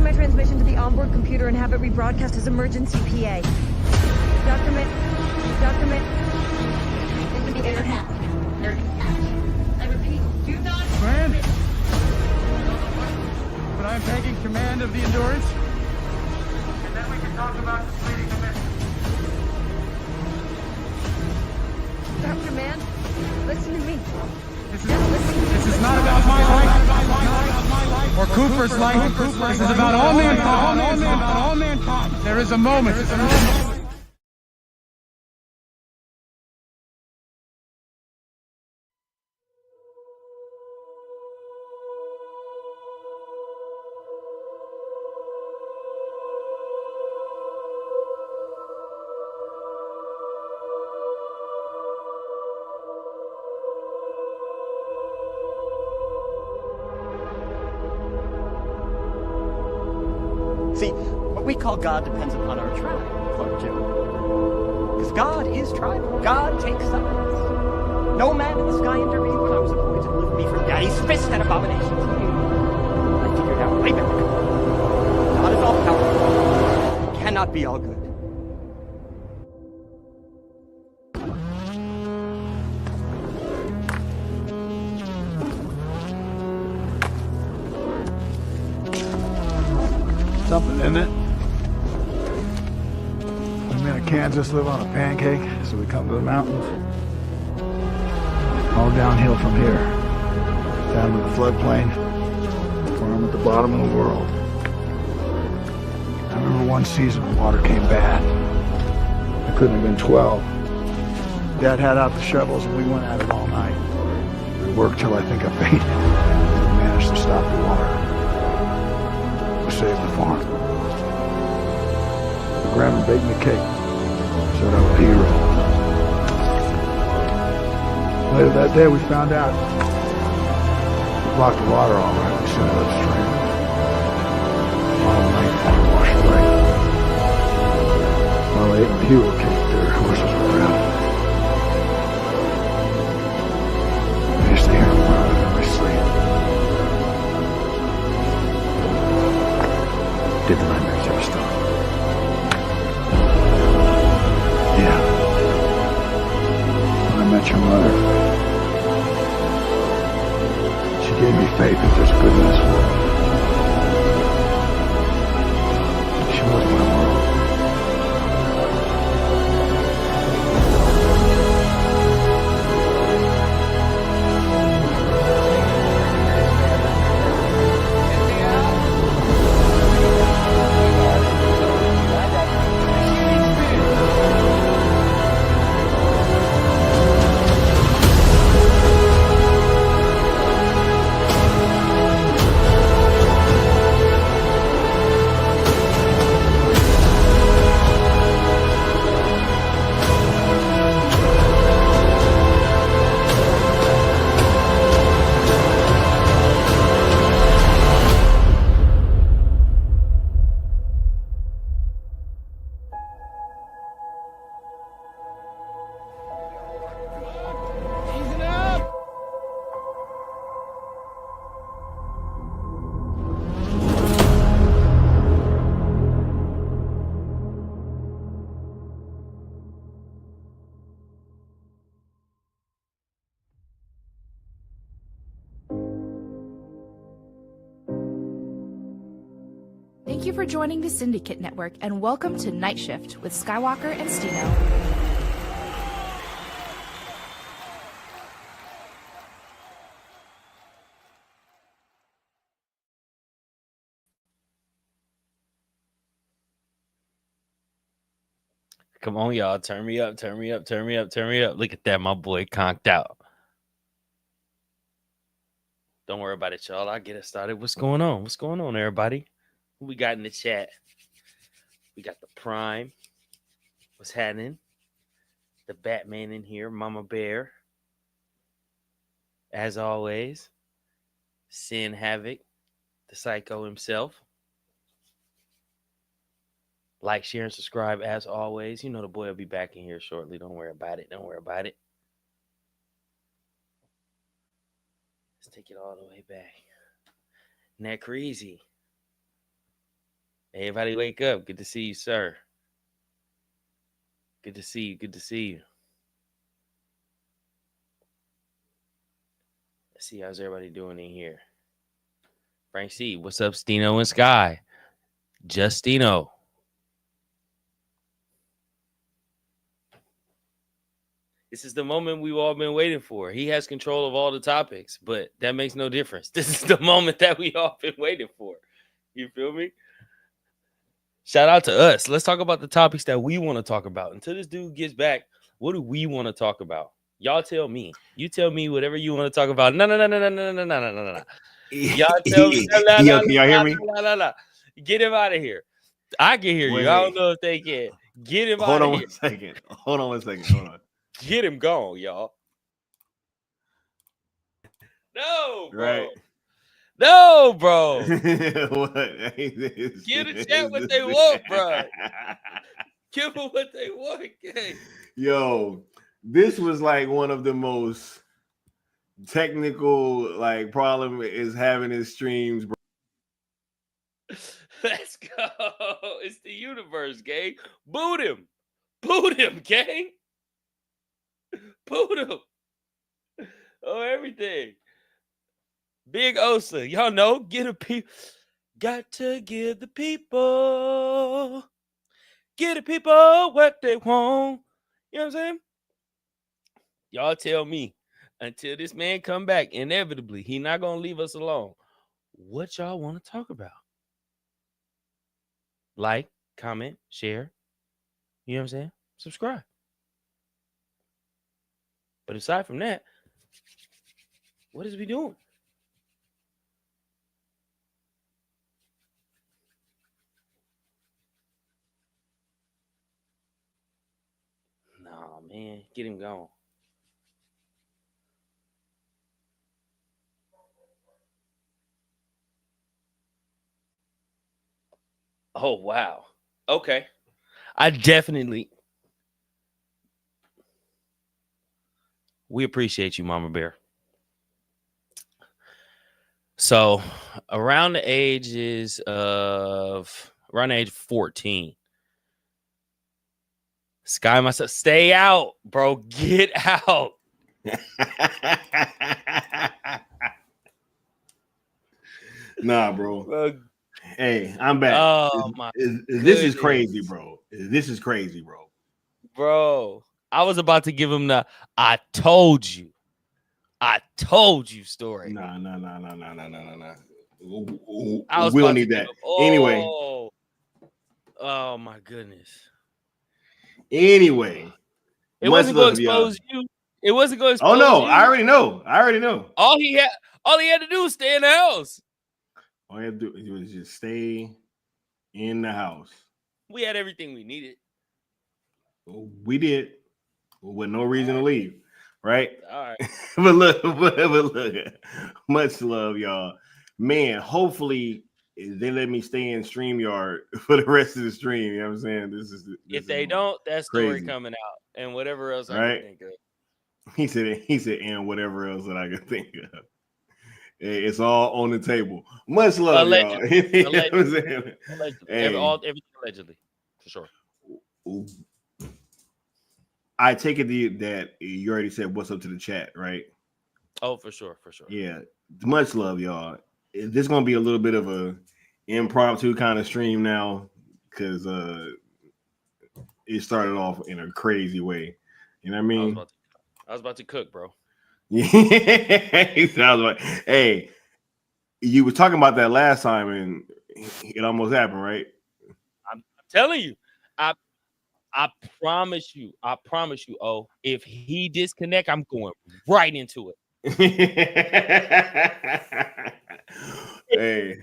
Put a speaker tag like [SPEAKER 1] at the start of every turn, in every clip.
[SPEAKER 1] assign my transmission to the onboard computer and have it rebroadcast as emergency PA. Document into the internet. I repeat, do not...
[SPEAKER 2] Grant? But I'm taking command of the Endurance. And then we can talk about completing the mission.
[SPEAKER 1] Dr. Mann, listen to me.
[SPEAKER 2] This is not about my life or Cooper's life. This is about all mankind. There is a moment.
[SPEAKER 3] See, what we call God depends upon our tribe, Clark Joe. Because God is tribal. God takes sides. No man in the sky intervened when I was appointed to deliver me from Daddy's fist and abominations. I figured out way back. God is all powerful. He cannot be all good.
[SPEAKER 4] Something, isn't it? We men of Kansas live on a pancake, so we come to the mountains. All downhill from here. Down to the floodplain, where I'm at the bottom of the world. I remember one season when water came bad. I couldn't have been 12. Dad had out the shovels and we went at it all night. We worked till I think I fainted. We managed to stop the water. Save the farm. The grandma baked me a cake. Said I was a hero. Later that day we found out. We blocked the water all right. We sent it upstream. All night water washed away. While I ate my hero cake, their horses were around. I used to hear them running in my sleep. Did the nightmares ever stop? Yeah. When I met your mother, she gave me faith that there's good in this world. She was my world.
[SPEAKER 5] Thank you for joining the Syndicate Network, and welcome to Night Shift with Skywalker and Stino.
[SPEAKER 6] Come on, y'all. Turn me up. Look at that. My boy conked out. Don't worry about it, y'all. I'll get it started. What's going on, everybody? Who we got in the chat? We got the Prime. What's happening? The Batman in here. Mama Bear. As always. Sin Havoc. The Psycho himself. Like, share, and subscribe as always. You know the boy will be back in here shortly. Don't worry about it. Let's take it all the way back. Isn't that crazy? Everybody wake up. Good to see you, sir. Good to see you. Good to see you. Let's see how's everybody doing in here. Frank C, what's up, Stino and Sky? Justino. This is the moment we've all been waiting for. He has control of all the topics, but that makes no difference. This is the moment that we all been waiting for. You feel me? Shout out to us. Let's talk about the topics that we want to talk about. Until this dude gets back, what do we want to talk about? Y'all tell me. You tell me whatever you want to talk about. No. Y'all tell me.
[SPEAKER 7] Yo, can y'all hear me?
[SPEAKER 6] Get him out of here. I can hear you. I don't know if they can. Get him out of here.
[SPEAKER 7] Hold on one second. Hold on.
[SPEAKER 6] Get him gone, y'all. No, bro.
[SPEAKER 7] Right.
[SPEAKER 6] No, bro.
[SPEAKER 7] What?
[SPEAKER 6] Give the chat what they want, bro. Give them what they want, gang.
[SPEAKER 7] Yo, this was like one of the most technical problem is having his streams, bro.
[SPEAKER 6] Let's go. It's the universe, gang. Boot him. Boot him, gang. Boot him. Oh, everything. Big Osa. Y'all know, get a people. Got to give the people. Get the people what they want. You know what I'm saying? Y'all tell me, until this man come back, inevitably, he not going to leave us alone. What y'all want to talk about? Like, comment, share. You know what I'm saying? Subscribe. But aside from that, what is we doing? Nah, man. Get him gone. Oh, wow. Okay. We appreciate you, Mama Bear. So around the age of 14, Sky myself, stay out, bro. Get out.
[SPEAKER 7] Nah, bro. Hey, I'm back.
[SPEAKER 6] Oh, my
[SPEAKER 7] this is crazy, bro. This is crazy, bro.
[SPEAKER 6] Bro, I was about to give him the I told you story.
[SPEAKER 7] Nah.
[SPEAKER 6] We
[SPEAKER 7] don't need that. Anyway.
[SPEAKER 6] Oh my goodness.
[SPEAKER 7] Anyway.
[SPEAKER 6] It wasn't going to expose you. It wasn't going to expose
[SPEAKER 7] you. Oh no,
[SPEAKER 6] you.
[SPEAKER 7] I already know. All he
[SPEAKER 6] had to do was stay in the house.
[SPEAKER 7] All he had to do was just stay in the house.
[SPEAKER 6] We had everything we needed.
[SPEAKER 7] We did. With no reason to leave. Right?
[SPEAKER 6] All right.
[SPEAKER 7] but look, much love, y'all. Man, hopefully they let me stay in StreamYard for the rest of the stream. You know what I'm saying? If
[SPEAKER 6] they don't, that story coming out and whatever else I can think of.
[SPEAKER 7] He said, and whatever else that I can think of. It's all on the table. Much love, y'all.
[SPEAKER 6] Allegedly. Everything allegedly, for sure.
[SPEAKER 7] I take it that you already said what's up to the chat, right?
[SPEAKER 6] Oh, for sure.
[SPEAKER 7] Yeah. Much love, y'all. This is gonna be a little bit of a impromptu kind of stream now, because it started off in a crazy way. You know what I mean?
[SPEAKER 6] I was about to cook, bro.
[SPEAKER 7] Yeah. Hey, you were talking about that last time, and it almost happened, right?
[SPEAKER 6] I'm telling you, I promise you. Oh, if he disconnect, I'm going right into it.
[SPEAKER 7] Hey,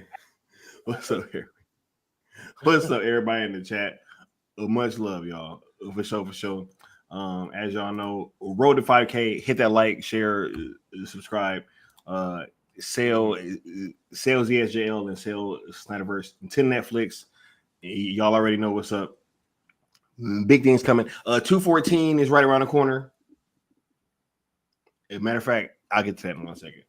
[SPEAKER 7] what's up here? What's up, everybody in the chat? Much love, y'all. For sure. As y'all know, road to 5K. Hit that like, share, subscribe. Sales ESJL and Sale Snyderverse to Netflix. Y'all already know what's up. Big things coming. 214 is right around the corner. As a matter of fact, I'll get to that in 1 second.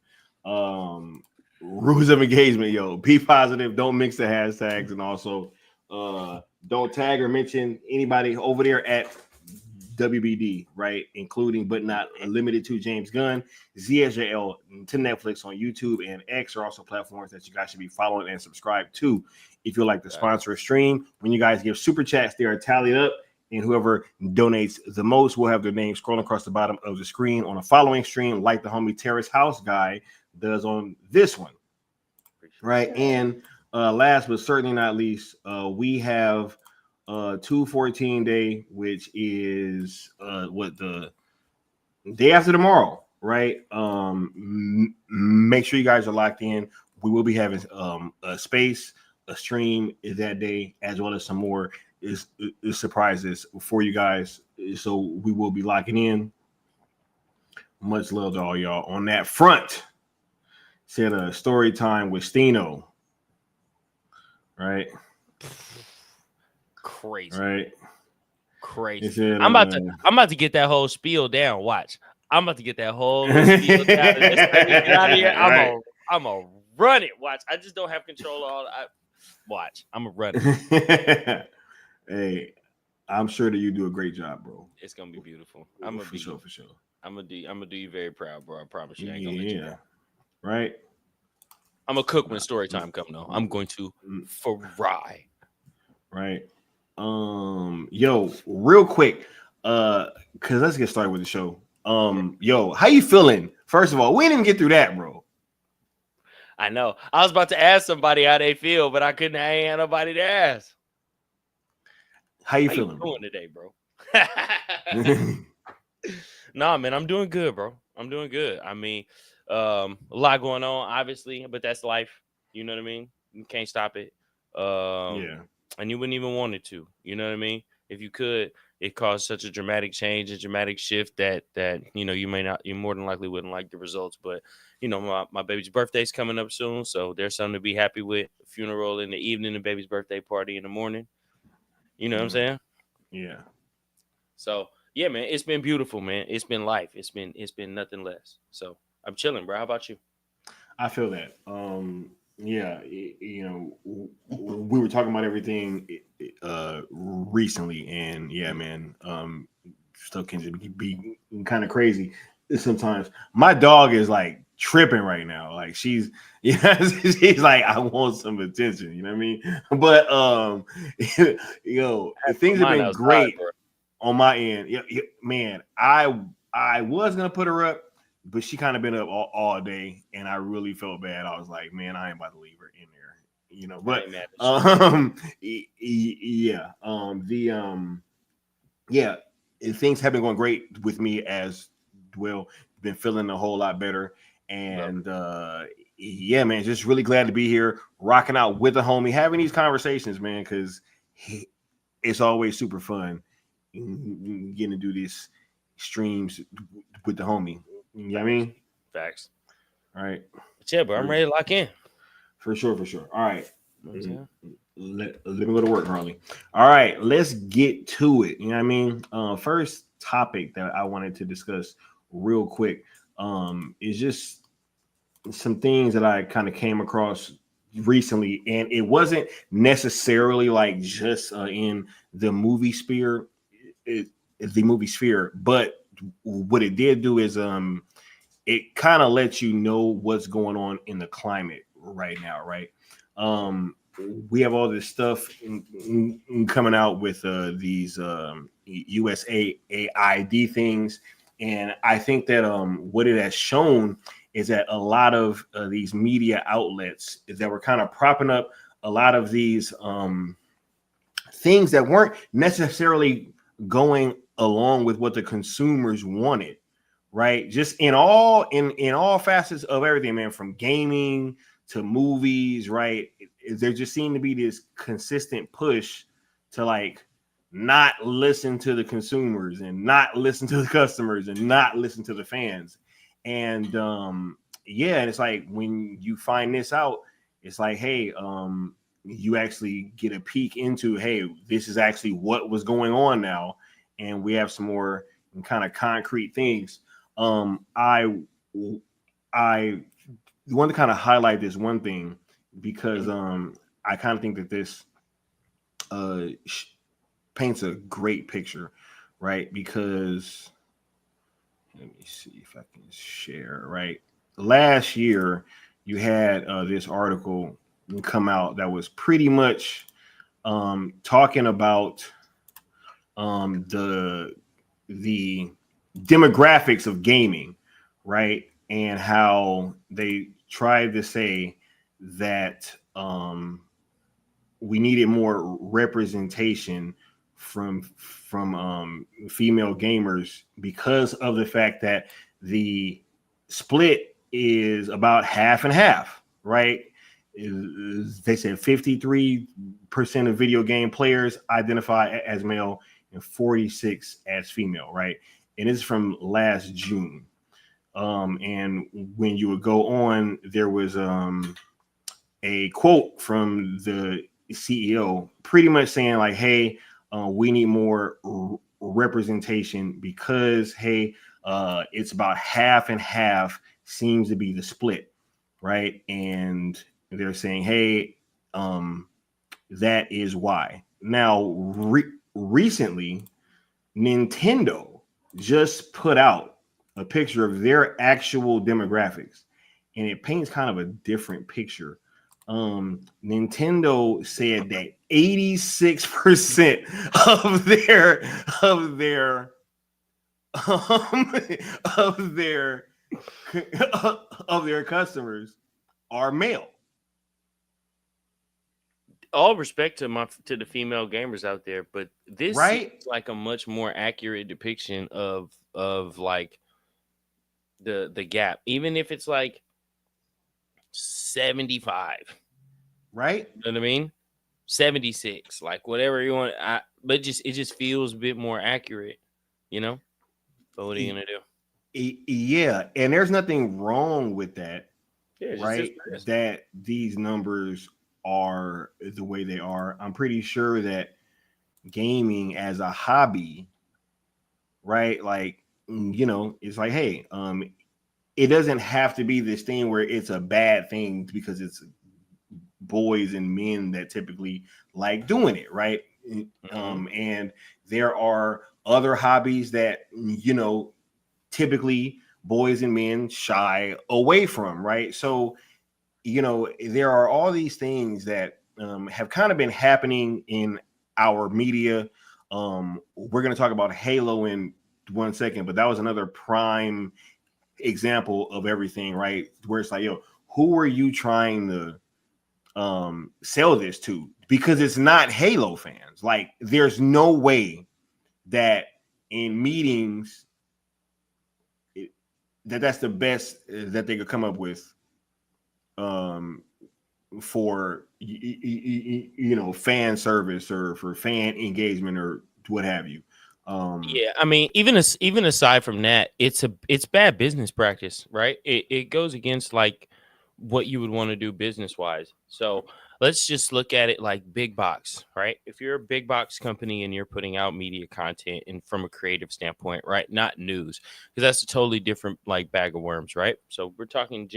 [SPEAKER 7] Rules of engagement, yo. Be positive. Don't mix the hashtags. And also, Don't tag or mention anybody over there at WBD, right? Including but not limited to James Gunn, ZSJL to Netflix on YouTube and X are also platforms that you guys should be following and subscribe to. If you like to sponsor a stream, when you guys give super chats, they are tallied up, and whoever donates the most will have their name scrolling across the bottom of the screen on a following stream, like the homie Terrace House guy does on this one, right? And last but certainly not least, we have 2/14 day, which is what the day after tomorrow, right? Make sure you guys are locked in. We will be having a stream that day, as well as some more is surprises for you guys. So we will be locking in. Much love to all y'all on that front. Said a story time with Stino, right?
[SPEAKER 6] Crazy,
[SPEAKER 7] right?
[SPEAKER 6] Crazy.
[SPEAKER 7] Said,
[SPEAKER 6] I'm about to get that whole spiel down. Watch, I'm about to get that whole spiel down. Get out of here. I'm gonna run it. Watch, I just don't have control of all. Watch, I'm gonna run it.
[SPEAKER 7] Hey, I'm sure that you do a great job, bro.
[SPEAKER 6] It's gonna be beautiful. I'm gonna
[SPEAKER 7] for sure.
[SPEAKER 6] I'm gonna do you very proud, bro. I promise you. I ain't gonna let you down.
[SPEAKER 7] Right.
[SPEAKER 6] I'm gonna cook when story time come though. I'm going to fry.
[SPEAKER 7] Right. Yo, real quick, cause let's get started with the show. Yo, how you feeling? First of all, we didn't get through that, bro.
[SPEAKER 6] I know. I was about to ask somebody how they feel, but I ain't had nobody to ask.
[SPEAKER 7] How you feeling
[SPEAKER 6] doing today, bro? Nah, man, I'm doing good, bro. I'm doing good. I mean, a lot going on, obviously, but that's life. You know what I mean? You can't stop it.
[SPEAKER 7] Yeah.
[SPEAKER 6] And you wouldn't even want it to. You know what I mean? If you could, it caused such a dramatic change, a dramatic shift that you know you more than likely wouldn't like the results. But you know, my baby's birthday's coming up soon, so there's something to be happy with. A funeral in the evening, the baby's birthday party in the morning. You know what I'm saying?
[SPEAKER 7] Yeah.
[SPEAKER 6] So yeah, man, it's been beautiful, man. It's been life. It's been nothing less. So I'm chilling, bro. How about you?
[SPEAKER 7] I feel that. Yeah, you know, we were talking about everything recently, and yeah, man, stuff can be kind of crazy sometimes. My dog is like tripping right now. Like she's like, I want some attention. You know what I mean? But you know, things have been great on my end. Yeah, man, I was gonna put her up, but she kind of been up all day, and I really felt bad. I was like, man, I ain't about to leave her in there, you know. But things have been going great with me as well. Been feeling a whole lot better, and yeah, man, just really glad to be here, rocking out with the homie, having these conversations, man, because it's always super fun getting to do these streams with the homie. You know what I mean?
[SPEAKER 6] Facts.
[SPEAKER 7] All right.
[SPEAKER 6] But yeah, bro, I'm ready to lock in.
[SPEAKER 7] For sure. All right. Let me go to work, Harley. All right, let's get to it. You know what I mean? First topic that I wanted to discuss real quick is just some things that I kind of came across recently, and it wasn't necessarily like just in the movie sphere, but what it did do is it kind of lets you know what's going on in the climate right now, right? We have all this stuff coming out with these USAID things, and I think that what it has shown is that a lot of these media outlets that were kind of propping up a lot of these things that weren't necessarily going along with what the consumers wanted, right? Just in all facets of everything, man, from gaming to movies, right? There just seemed to be this consistent push to like not listen to the consumers and not listen to the customers and not listen to the fans. And yeah, and it's like when you find this out, it's like, hey, you actually get a peek into, hey, this is actually what was going on now, and we have some more kind of concrete things. I want to kind of highlight this one thing because I kind of think that this paints a great picture, right? Because let me see if I can share. Right, last year you had this article come out that was pretty much talking about the demographics of gaming, right? And how they tried to say that we needed more representation from female gamers because of the fact that the split is about half and half, right? They said 53% of video game players identify as male and 46 as female, right? And it's from last June. And when you would go on, there was a quote from the CEO pretty much saying like, hey, we need more representation because, hey, it's about half and half seems to be the split, right? And they're saying, hey, that is why. Now, recently, Nintendo just put out a picture of their actual demographics, and it paints kind of a different picture. Nintendo said that 86% of their of their customers are male.
[SPEAKER 6] All respect to the female gamers out there, but this
[SPEAKER 7] right?
[SPEAKER 6] seems like a much more accurate depiction of like the gap, even if it's like 75,
[SPEAKER 7] right?
[SPEAKER 6] You know what I mean? 76, like whatever you want. But it just feels a bit more accurate, you know. But what are you gonna do?
[SPEAKER 7] Yeah, and there's nothing wrong with that,
[SPEAKER 6] Yeah,
[SPEAKER 7] right? That these numbers are the way they are. I'm pretty sure that gaming as a hobby, right? Like, you know, it's like, hey, it doesn't have to be this thing where it's a bad thing because it's boys and men that typically like doing it, right? And there are other hobbies that, you know, typically boys and men shy away from, right? So, you know, there are all these things that have kind of been happening in our media. We're going to talk about Halo in 1 second, but that was another prime example of everything, right? Where it's like, yo, who are you trying to sell this to? Because it's not Halo fans. Like, there's no way that in meetings that's the best that they could come up with for you know, fan service or for fan engagement or what have you.
[SPEAKER 6] Yeah, I mean, even aside from that, it's bad business practice, right? It goes against like what you would want to do business wise. So let's just look at it like big box, right? If you're a big box company and you're putting out media content and from a creative standpoint, right? Not news, because that's a totally different like bag of worms, right? So we're talking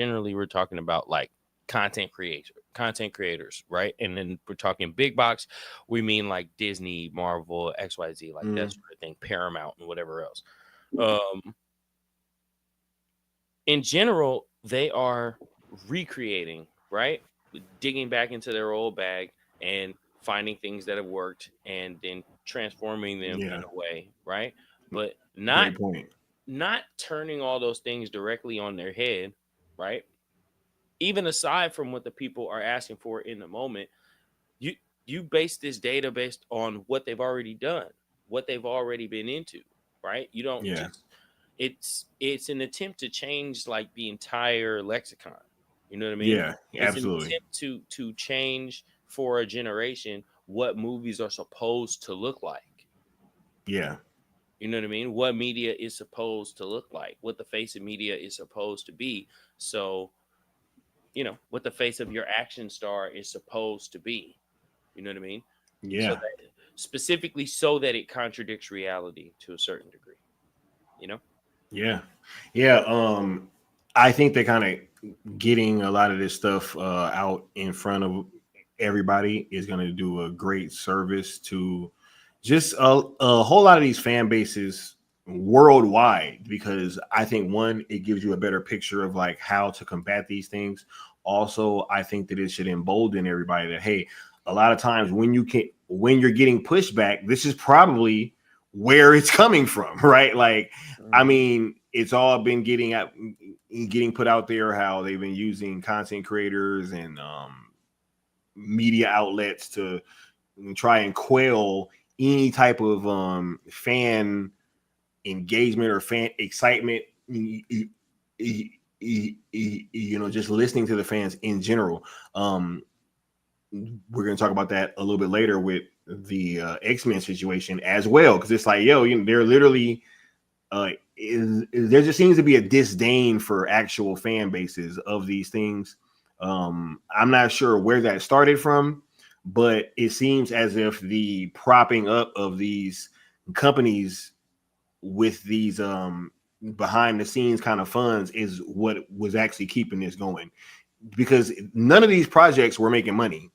[SPEAKER 6] about like content creators, right? And then we're talking big box, we mean like Disney, Marvel, XYZ, like that sort of thing, Paramount and whatever else. In general, they are recreating, right? Digging back into their old bag and finding things that have worked and then transforming them in a way, right? But not turning all those things directly on their head, right? Even aside from what the people are asking for in the moment, you base this data based on what they've already done, what they've already been into, right? You don't just it's an attempt to change like the entire lexicon. You know what I mean?
[SPEAKER 7] Yeah, absolutely.
[SPEAKER 6] It's an attempt to change for a generation what movies are supposed to look like.
[SPEAKER 7] Yeah.
[SPEAKER 6] You know what I mean? What media is supposed to look like, what the face of media is supposed to be. So, you know, what the face of your action star is supposed to be. You know what I mean?
[SPEAKER 7] Yeah.
[SPEAKER 6] So specifically so that it contradicts reality to a certain degree. You know?
[SPEAKER 7] Yeah. Yeah. I think they're kind of getting a lot of this stuff out in front of everybody is going to do a great service to just a whole lot of these fan bases worldwide, because I think, one, it gives you a better picture of like how to combat these things. Also, I think that it should embolden everybody that, hey, a lot of times when you're getting pushback, this is probably where it's coming from, right? Like, I mean, it's all been getting put out there how they've been using content creators and media outlets to try and quell any type of fan engagement or fan excitement, just listening to the fans in general. We're going to talk about that a little bit later with the X-Men situation as well, because it's like, they're literally there just seems to be a disdain for actual fan bases of these things. I'm not sure where that started from, but it seems as if the propping up of these companies with these behind the scenes kind of funds is what was actually keeping this going, because none of these projects were making money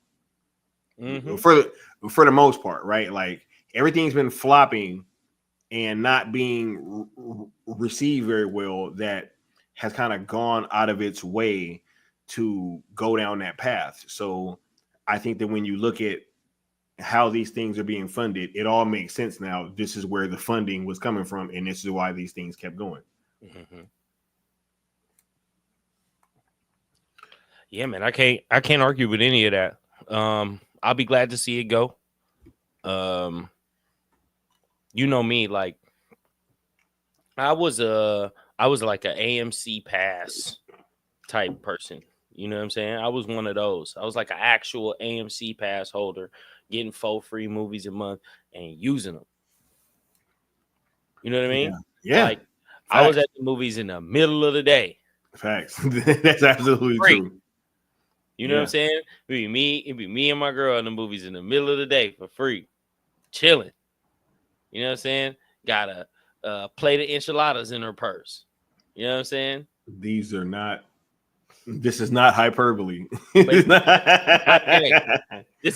[SPEAKER 7] for the most part, right? Like, everything's been flopping and not being received very well, that has kind of gone out of its way to go down that path. So I think that when you look at how these things are being funded, it all makes sense now. This is where the funding was coming from, and this is why these things kept going.
[SPEAKER 6] Yeah, man, I can't argue with any of that. I'll be glad to see it go. You know me, like, I was like an AMC pass type person. You know what I'm saying? I was one of those. I was like an actual AMC pass holder, getting 4 free movies a month and using them. You know what I mean?
[SPEAKER 7] Yeah.
[SPEAKER 6] Like, I was at the movies in the middle of the day.
[SPEAKER 7] Facts. That's absolutely true.
[SPEAKER 6] You know what I'm saying? It'd be me and my girl in the movies in the middle of the day for free, chilling. You know what I'm saying? Got a plate of enchiladas in her purse. You know what I'm saying?
[SPEAKER 7] This is not hyperbole.
[SPEAKER 6] This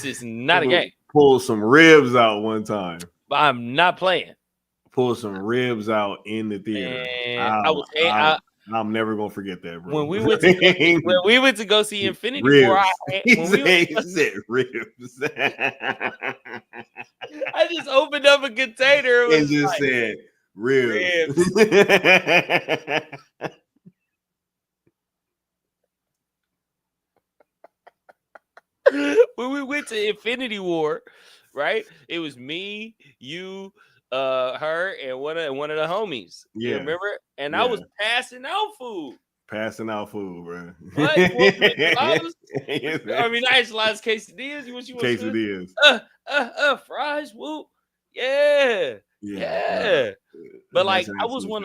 [SPEAKER 6] is not a game.
[SPEAKER 7] Pull some ribs out one time.
[SPEAKER 6] But I'm not playing.
[SPEAKER 7] Pull some ribs out in the theater. I'm never gonna forget that, bro.
[SPEAKER 6] When we went to go see Infinity War,
[SPEAKER 7] he said ribs.
[SPEAKER 6] I just opened up a container
[SPEAKER 7] and just said ribs.
[SPEAKER 6] When we went to Infinity War, right? It was me, you, her, and one of the homies.
[SPEAKER 7] Yeah,
[SPEAKER 6] you remember? And I was passing out food.
[SPEAKER 7] Bro.
[SPEAKER 6] What? I mean, I enchiladas, quesadillas. You want
[SPEAKER 7] quesadillas?
[SPEAKER 6] Fries. Whoop. Yeah. But like, I was one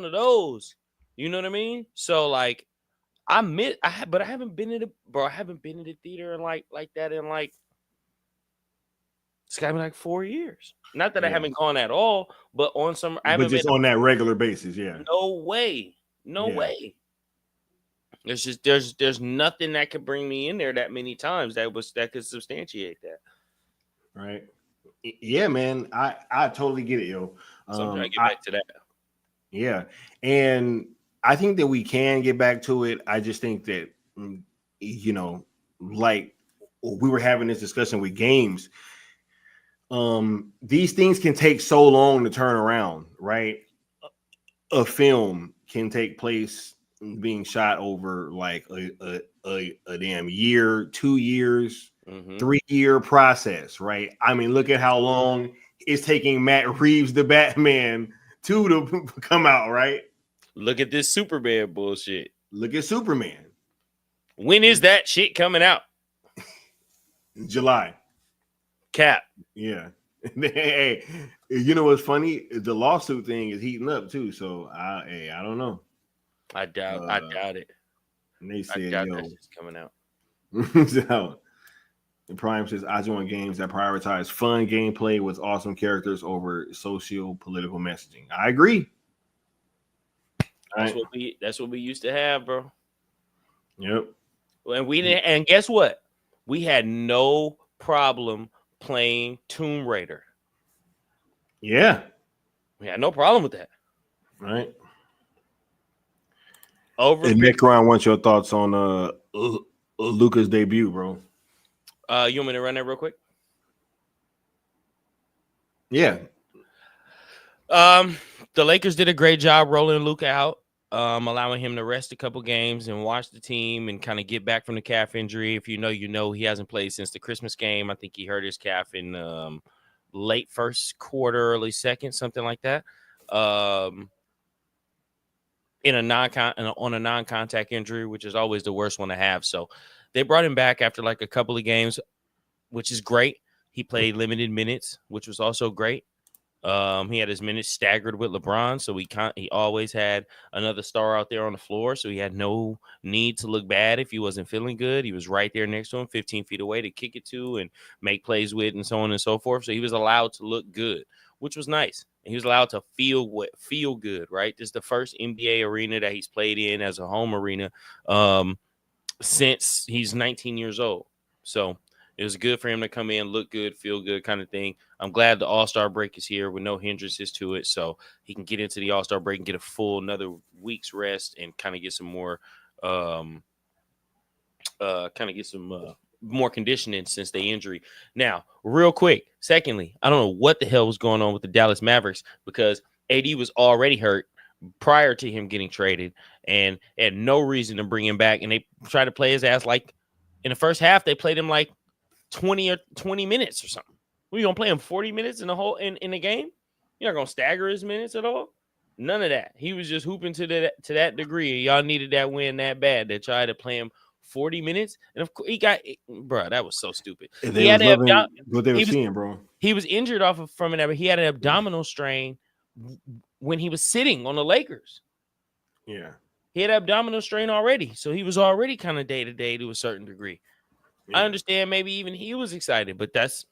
[SPEAKER 6] of those. You know what I mean? So like, but I haven't been in the theater in like that in like, it's gotta be like 4 years. Not that I haven't gone at all, but on some, I haven't
[SPEAKER 7] just on that regular basis. Yeah.
[SPEAKER 6] No way. It's just there's nothing that could bring me in there that many times that could substantiate that.
[SPEAKER 7] Right. Yeah, man. I totally get it, yo.
[SPEAKER 6] So I'm trying to get back to that.
[SPEAKER 7] Yeah, and I think that we can get back to it. I just think that, like we were having this discussion with games. These things can take so long to turn around, right? A film can take place being shot over like a damn year, 2 years, 3-year process, right? I mean, look at how long it's taking Matt Reeves, the Batman, to come out, right?
[SPEAKER 6] Look at this Superman bullshit.
[SPEAKER 7] Look at Superman.
[SPEAKER 6] When is that shit coming out?
[SPEAKER 7] July.
[SPEAKER 6] Cap.
[SPEAKER 7] Yeah. Hey, you know what's funny? The lawsuit thing is heating up too. So I don't know.
[SPEAKER 6] I doubt it.
[SPEAKER 7] And they said,
[SPEAKER 6] that shit's coming out.
[SPEAKER 7] So the Prime says, I join games that prioritize fun gameplay with awesome characters over socio-political messaging. I agree.
[SPEAKER 6] That's what we used to have, bro.
[SPEAKER 7] Yep.
[SPEAKER 6] And we didn't. And guess what? we had no problem playing Tomb Raider.
[SPEAKER 7] Yeah.
[SPEAKER 6] We had no problem with that.
[SPEAKER 7] Right.
[SPEAKER 6] Over
[SPEAKER 7] Nick Ryan, what's your thoughts on Luka's debut, bro?
[SPEAKER 6] You want me to run that real quick?
[SPEAKER 7] Yeah.
[SPEAKER 6] The Lakers did a great job rolling Luka out, allowing him to rest a couple games and watch the team and kind of get back from the calf injury. If you know, he hasn't played since the Christmas game. I think he hurt his calf in late first quarter, early second, something like that. On a non-contact injury, which is always the worst one to have. So they brought him back after like a couple of games, which is great. He played limited minutes, which was also great. He had his minutes staggered with LeBron, so he always had another star out there on the floor, so he had no need to look bad if he wasn't feeling good. He was right there next to him, 15 feet away to kick it to and make plays with and so on and so forth. So he was allowed to look good, which was nice. And he was allowed to feel good, right? This is the first NBA arena that he's played in as a home arena since he's 19 years old. So it was good for him to come in, look good, feel good kind of thing. I'm glad the All-Star break is here with no hindrances to it, so he can get into the All-Star break and get a full another week's rest and kind of get some more more conditioning since the injury. Now, real quick, secondly, I don't know what the hell was going on with the Dallas Mavericks because AD was already hurt prior to him getting traded and had no reason to bring him back, and they tried to play his ass like in the first half. They played him like 20 minutes or something. We gonna play him 40 minutes in the whole in the game? You're not gonna stagger his minutes at all? None of that. He was just hooping to that degree. Y'all needed that win that bad. They tried to play him 40 minutes, and of course he got, bro. That was so stupid. He had
[SPEAKER 7] what they were seeing, bro.
[SPEAKER 6] He was injured from it. He had an abdominal strain when he was sitting on the Lakers.
[SPEAKER 7] Yeah,
[SPEAKER 6] he had an abdominal strain already, so he was already kind of day to day to a certain degree. Yeah. I understand maybe even he was excited, but that's,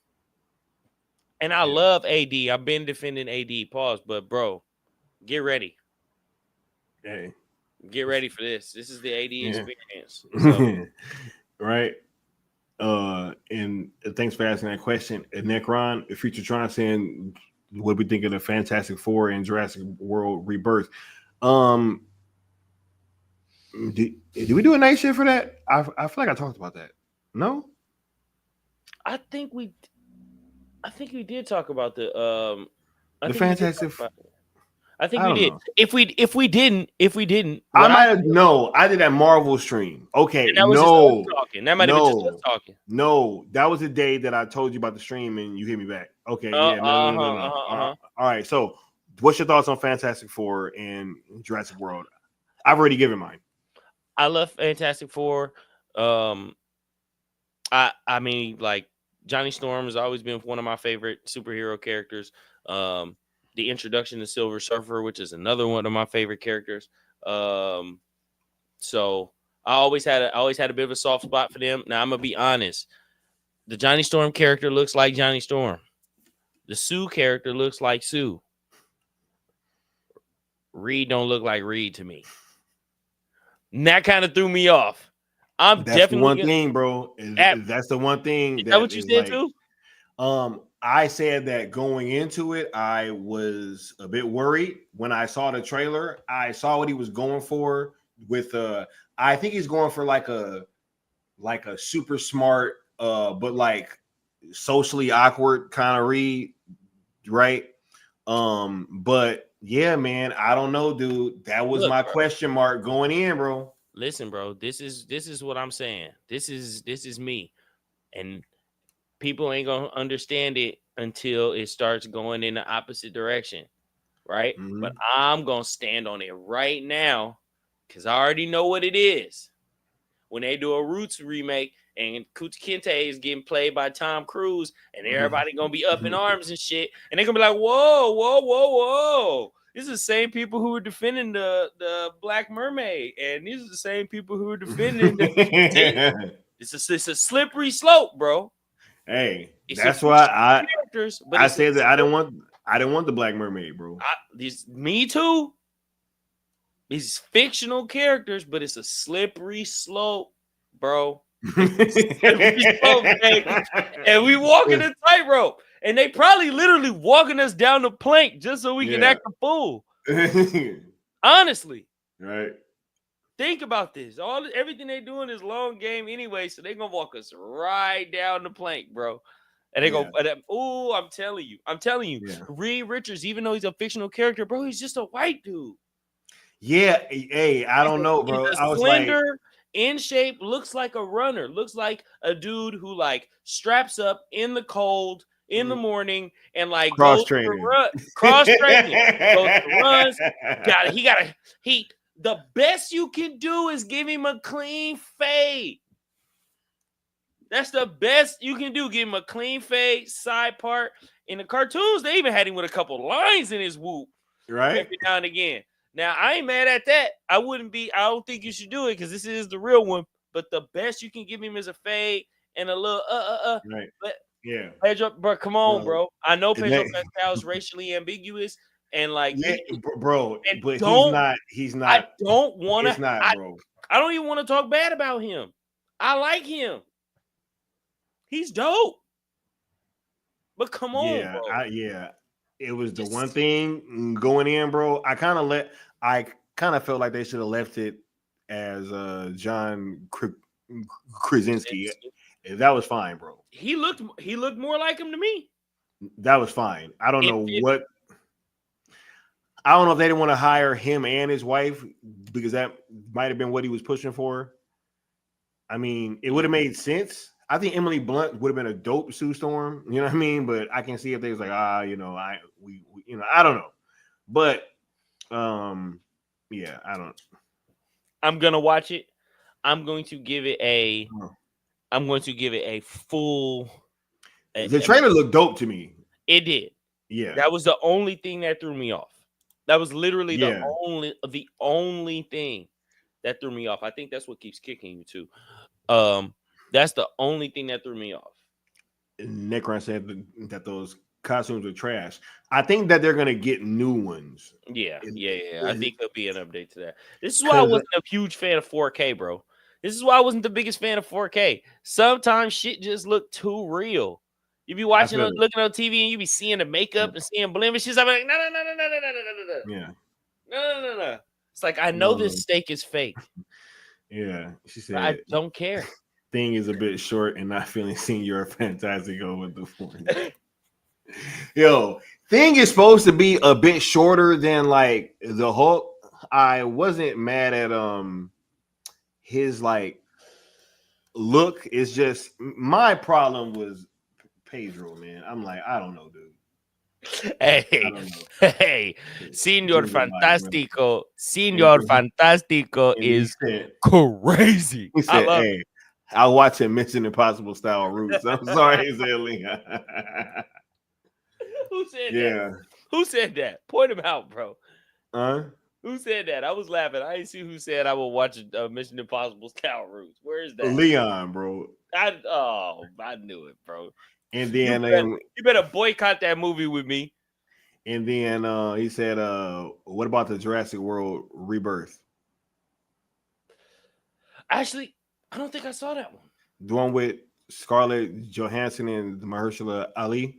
[SPEAKER 6] and I love AD. I've been defending AD, but bro, get ready.
[SPEAKER 7] Hey,
[SPEAKER 6] get ready for this. This is the AD experience. So.
[SPEAKER 7] Right. And thanks for asking that question. And Nick Ron, the future Tron saying, what we think of the Fantastic Four and Jurassic World Rebirth. Did we do a night shift for that? I feel like I talked about that. No,
[SPEAKER 6] I think we did talk about the
[SPEAKER 7] Fantastic.
[SPEAKER 6] I think we did. Know. If we didn't,
[SPEAKER 7] I might have. No, I did that Marvel stream. Okay,
[SPEAKER 6] that was
[SPEAKER 7] no,
[SPEAKER 6] talking. That might have been just us talking.
[SPEAKER 7] No, that was the day that I told you about the stream and you hit me back. Okay, no. All right. So, what's your thoughts on Fantastic Four and Jurassic World? I've already given mine.
[SPEAKER 6] I love Fantastic Four. I mean, like Johnny Storm has always been one of my favorite superhero characters. The introduction to Silver Surfer, which is another one of my favorite characters. So I always had a bit of a soft spot for them. Now I'm gonna be honest. The Johnny Storm character looks like Johnny Storm. The Sue character looks like Sue. Reed don't look like Reed to me. And that kind of threw me off.
[SPEAKER 7] That's definitely the one thing, bro. That's the one thing.
[SPEAKER 6] Is that what you said too?
[SPEAKER 7] I said that going into it, I was a bit worried when I saw the trailer. I saw what he was going for with I think he's going for like a super smart but like socially awkward kind of Reed, right? But yeah, man, I don't know, dude. That was my question mark going in, bro.
[SPEAKER 6] Listen, bro, this is what I'm saying. This is me. And people ain't gonna understand it until it starts going in the opposite direction, right? Mm-hmm. But I'm gonna stand on it right now because I already know what it is. When they do a Roots remake and Kunta Kinte is getting played by Tom Cruise, and everybody gonna be up in arms and shit, and they're gonna be like, whoa. These are the same people who were defending the Black Mermaid, and these are the same people who were defending the It's a slippery slope, bro.
[SPEAKER 7] Hey, that's why I said that I didn't want the Black Mermaid, bro.
[SPEAKER 6] Me too. These fictional characters, but it's a slippery slope, bro. And we walking a tightrope. And they probably literally walking us down the plank just so we can act a fool. Honestly.
[SPEAKER 7] Right.
[SPEAKER 6] Think about this. Everything they doing is long game anyway, so they're gonna walk us right down the plank, bro. And they go, oh, I'm telling you.
[SPEAKER 7] Yeah.
[SPEAKER 6] Reed Richards, even though he's a fictional character, bro, he's just a white dude.
[SPEAKER 7] Yeah, hey, I don't know, bro.
[SPEAKER 6] He's
[SPEAKER 7] I was
[SPEAKER 6] slender, in shape, looks like a runner, looks like a dude who like straps up in the cold in the morning and like
[SPEAKER 7] cross training,
[SPEAKER 6] goes to runs. The best you can do is give him a clean fade. That's the best you can do. Give him a clean fade, side part. In the cartoons, they even had him with a couple lines in his whoop,
[SPEAKER 7] right?
[SPEAKER 6] Every now and again. Now, I ain't mad at that. I don't think you should do it because this is the real one. But the best you can give him is a fade and a little
[SPEAKER 7] Right.
[SPEAKER 6] But
[SPEAKER 7] yeah.
[SPEAKER 6] Pedro, bro, come on, bro. I know Pedro Pascal is racially ambiguous. And like,
[SPEAKER 7] bro,
[SPEAKER 6] and
[SPEAKER 7] but he's not.
[SPEAKER 6] I don't want to.
[SPEAKER 7] It's not, bro.
[SPEAKER 6] I don't even want to talk bad about him. I like him. He's dope. But come on, bro.
[SPEAKER 7] It was the one thing going in, bro. I kind of felt like they should have left it as John Krasinski. That was fine, bro.
[SPEAKER 6] He looked more like him to me.
[SPEAKER 7] That was fine. I don't know if they didn't want to hire him and his wife because that might have been what he was pushing for. I mean, it would have made sense. I think Emily Blunt would have been a dope Sue Storm. You know what I mean? But I can see if they was like, I don't know. But I don't.
[SPEAKER 6] I'm gonna watch it. I'm going to give it a full.
[SPEAKER 7] The trailer looked dope to me.
[SPEAKER 6] It did.
[SPEAKER 7] Yeah.
[SPEAKER 6] That was the only thing that threw me off. That was literally the only thing that threw me off. I think that's what keeps kicking you too. That's the only thing that threw me off.
[SPEAKER 7] Necron said that those costumes are trash. I think that they're gonna get new ones.
[SPEAKER 6] Yeah. I think there'll be an update to that. This is why I wasn't a huge fan of 4K, bro. This is why I wasn't the biggest fan of 4K. Sometimes shit just look too real. You be watching, looking on TV, and you be seeing the makeup and seeing blemishes. I'm like, no.
[SPEAKER 7] Yeah.
[SPEAKER 6] No. It's like I know this steak is fake.
[SPEAKER 7] Yeah, she said.
[SPEAKER 6] I don't care.
[SPEAKER 7] Thing is a bit short and not feeling seen. You're fantastic with the phone. Yo, Thing is supposed to be a bit shorter than like the Hulk. I wasn't mad at his like look. It's just my problem was Pedro, man. I'm like, I don't know, dude.
[SPEAKER 6] Hey, Señor Fantástico is crazy.
[SPEAKER 7] He said, hey, I'll watch him Mission Impossible style roots. I'm sorry, he said Leon.
[SPEAKER 6] Who said that? Who said that? Point him out, bro. Who said that? I was laughing. I didn't see who said I will watch Mission Impossible style roots. Where is that?
[SPEAKER 7] Leon, bro.
[SPEAKER 6] I knew it, bro.
[SPEAKER 7] And then
[SPEAKER 6] you better boycott that movie with me.
[SPEAKER 7] And then he said, what about the Jurassic World Rebirth?
[SPEAKER 6] Actually, I don't think I saw that one.
[SPEAKER 7] The one with Scarlett Johansson and Mahershala Ali?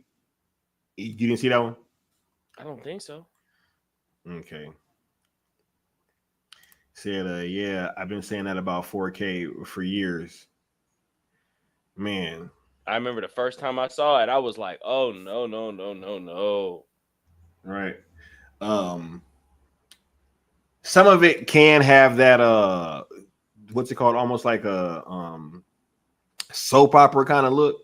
[SPEAKER 7] You didn't see that one?
[SPEAKER 6] I don't think so.
[SPEAKER 7] Okay. Said, yeah, I've been saying that about 4K for years. Man.
[SPEAKER 6] I remember the first time I saw it, I was like, oh, no.
[SPEAKER 7] Right. Some of it can have that, what's it called? Almost like a soap opera kind of look.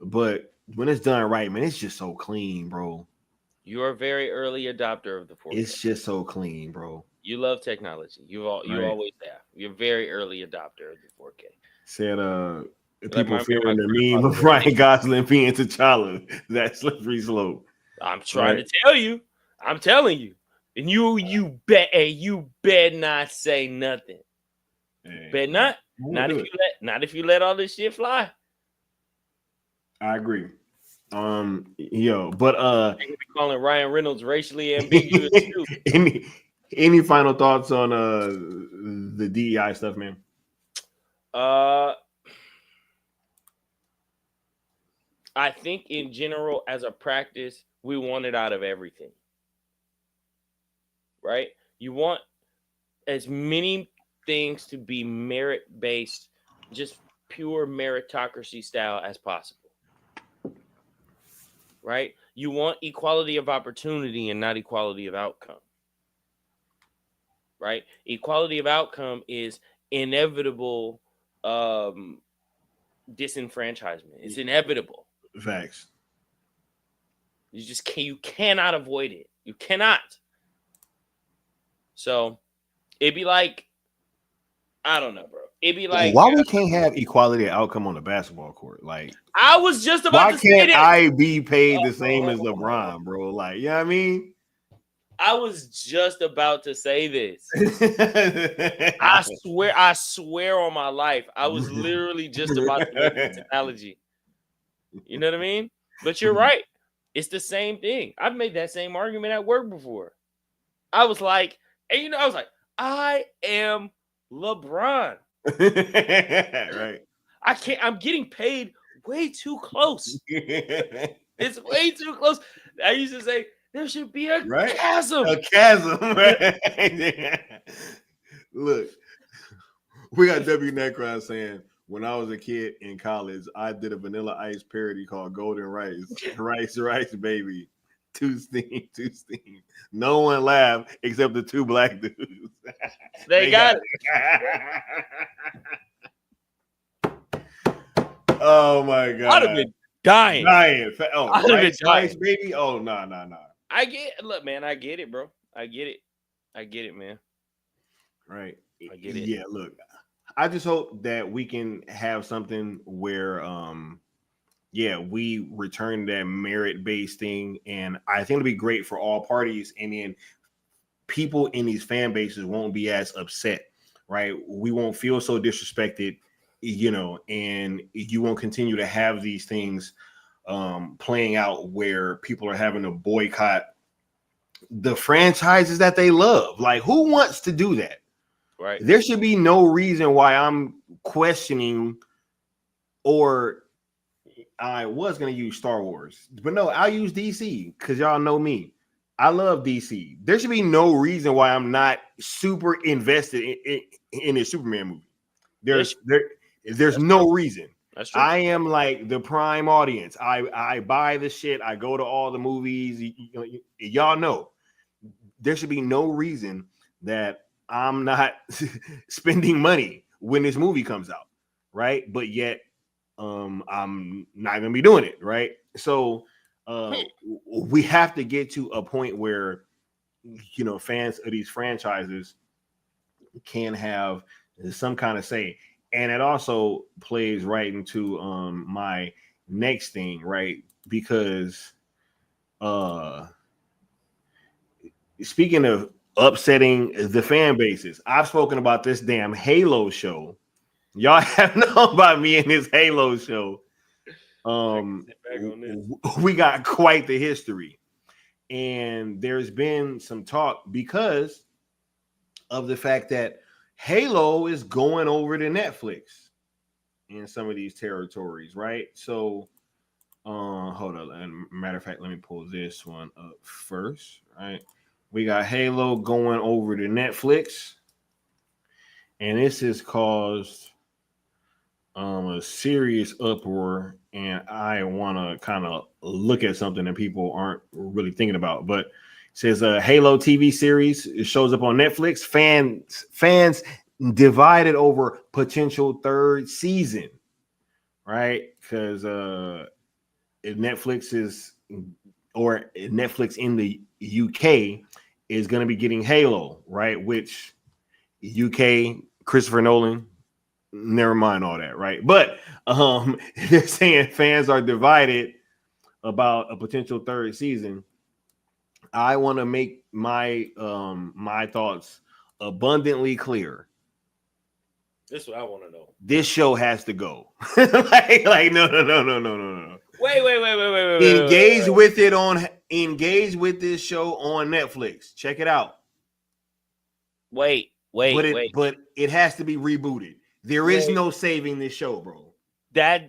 [SPEAKER 7] But when it's done right, man, it's just so clean, bro.
[SPEAKER 6] You're a very early adopter of the 4K.
[SPEAKER 7] It's just so clean, bro.
[SPEAKER 6] You love technology. You always have. You're a very early adopter of the 4K.
[SPEAKER 7] Said, people fearing the meme of Ryan Gosling being T'Challa. That slippery slope.
[SPEAKER 6] I'm trying to tell you. I'm telling you. And you bet not say nothing. Hey, bet not. Not if you let all this shit fly.
[SPEAKER 7] I agree. But
[SPEAKER 6] I could be calling Ryan Reynolds racially ambiguous too.
[SPEAKER 7] Any final thoughts on the DEI stuff, man?
[SPEAKER 6] I think in general, as a practice, we want it out of everything. Right? You want as many things to be merit-based, just pure meritocracy style as possible. Right? You want equality of opportunity and not equality of outcome. Right? Equality of outcome is inevitable disenfranchisement. It's inevitable.
[SPEAKER 7] Facts.
[SPEAKER 6] You cannot avoid it. You cannot. So it'd be like, I don't know, bro. It'd be like,
[SPEAKER 7] why we can't have equality of outcome on the basketball court? Like,
[SPEAKER 6] I was just about
[SPEAKER 7] why
[SPEAKER 6] to say
[SPEAKER 7] can't
[SPEAKER 6] this.
[SPEAKER 7] I be paid the same as LeBron, bro? Like, you know what I mean?
[SPEAKER 6] I was just about to say this. I swear on my life, I was literally just about to make this analogy. You know what I mean? But you're right. It's the same thing. I've made that same argument at work before. I was like, I am LeBron.
[SPEAKER 7] Right.
[SPEAKER 6] I'm getting paid way too close. It's way too close. I used to say there should be a chasm.
[SPEAKER 7] A chasm. Right? Look, we got W Necron saying, when I was a kid in college, I did a Vanilla Ice parody called Golden Rice. Rice, baby. Too steam. No one laughed except the two black dudes.
[SPEAKER 6] They got it.
[SPEAKER 7] Oh my god!
[SPEAKER 6] I'd have been dying.
[SPEAKER 7] Oh,
[SPEAKER 6] I'd have been dying.
[SPEAKER 7] Rice, baby. Oh, no.
[SPEAKER 6] I get it, bro. I get it, man.
[SPEAKER 7] Right.
[SPEAKER 6] I get it.
[SPEAKER 7] Yeah, look. I just hope that we can have something where we return that merit-based thing, and I think it'll be great for all parties, and then people in these fan bases won't be as upset, right? We won't feel so disrespected, and you won't continue to have these things playing out where people are having to boycott the franchises that they love. Like, who wants to do that?
[SPEAKER 6] Right.
[SPEAKER 7] There should be no reason why I'm questioning, or I was going to use Star Wars, but no, I'll use DC because y'all know me. I love DC. There should be no reason why I'm not super invested in a Superman movie. There's no reason.
[SPEAKER 6] That's true.
[SPEAKER 7] I am like the prime audience. I buy the shit. I go to all the movies. Y'all know. There should be no reason that I'm not spending money when this movie comes out, right? But yet, I'm not gonna be doing it, right? So, we have to get to a point where, fans of these franchises can have some kind of say, and it also plays right into my next thing, right? Because, speaking of upsetting the fan bases, I've spoken about this damn Halo show. Y'all have known about me in this Halo show. We got quite the history, and there's been some talk because of the fact that Halo is going over to Netflix in some of these territories, right? So, hold on. Matter of fact, let me pull this one up first, right? We got Halo going over to Netflix, and this has caused a serious uproar, and I want to kind of look at something that people aren't really thinking about. But it says a Halo TV series, it shows up on Netflix. Fans divided over potential third season, right? Because Netflix in the UK is going to be getting Halo, right? Which UK, Christopher Nolan, never mind all that, right? But they're saying fans are divided about a potential third season. I want to make my my thoughts abundantly clear.
[SPEAKER 6] This is what I want to know. This
[SPEAKER 7] show has to go. like no. Wait. Engage with this show on Netflix. Check it out.
[SPEAKER 6] Wait.
[SPEAKER 7] But it has to be rebooted. There is no saving this show, bro.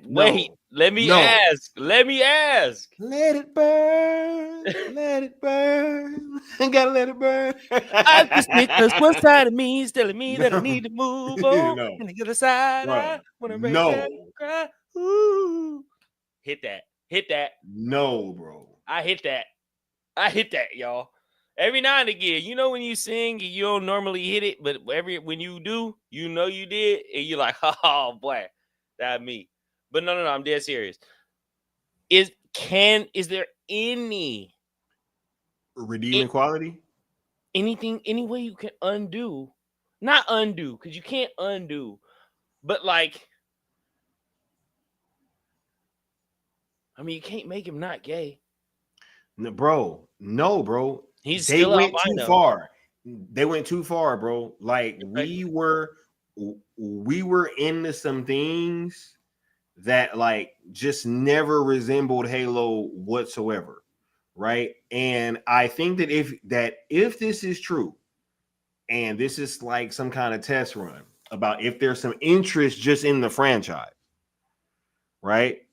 [SPEAKER 6] Wait. Let me
[SPEAKER 7] No.
[SPEAKER 6] ask. Let me ask.
[SPEAKER 7] Let it burn. Let it burn. Gotta let it burn.
[SPEAKER 6] I just because one side of me is telling me that I need to move on.
[SPEAKER 7] No.
[SPEAKER 6] And the other side,
[SPEAKER 7] Bro,
[SPEAKER 6] I want to break
[SPEAKER 7] no.
[SPEAKER 6] down and cry. Ooh. Hit that. Hit that.
[SPEAKER 7] No, bro.
[SPEAKER 6] I hit that. I hit that, y'all. Every now and again, you know when you sing, you don't normally hit it, but when you do, you know you did, and you're like, oh boy, that's me. But no, I'm dead serious. Is there any
[SPEAKER 7] Redeeming quality?
[SPEAKER 6] anything, any way you can undo? Not undo, because you can't undo, but like, I mean, you can't make him not gay.
[SPEAKER 7] No, bro. No, bro.
[SPEAKER 6] He's
[SPEAKER 7] They
[SPEAKER 6] still
[SPEAKER 7] went
[SPEAKER 6] albino.
[SPEAKER 7] too far. They went too far, bro. Like we were into some things that like just never resembled Halo whatsoever, right? And I think that if this is true, and this is like some kind of test run about if there's some interest just in the franchise, right?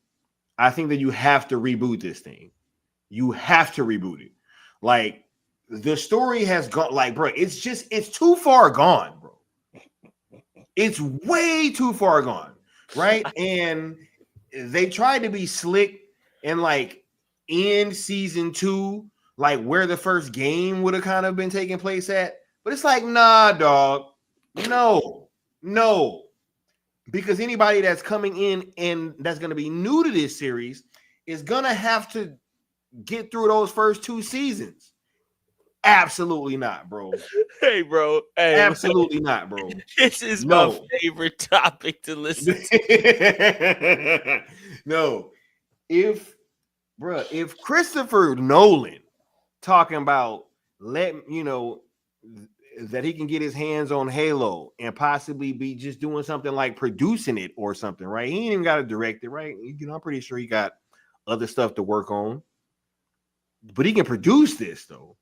[SPEAKER 7] I think that you have to reboot this thing. You have to reboot it. Like the story has gone, like, bro, it's too far gone, bro. It's way too far gone, right? And they tried to be slick and like in season 2, like where the first game would have kind of been taking place at. But it's like, nah, dog. No. Because anybody that's coming in and that's going to be new to this series is going to have to get through those first 2 seasons. Absolutely not, bro.
[SPEAKER 6] Hey, bro. Hey,
[SPEAKER 7] absolutely not, bro.
[SPEAKER 6] This is my favorite topic to listen
[SPEAKER 7] to. No. If Christopher Nolan talking about that he can get his hands on Halo and possibly be just doing something like producing it or something, right? He ain't even got to direct it, right? I'm pretty sure he got other stuff to work on. But he can produce this though.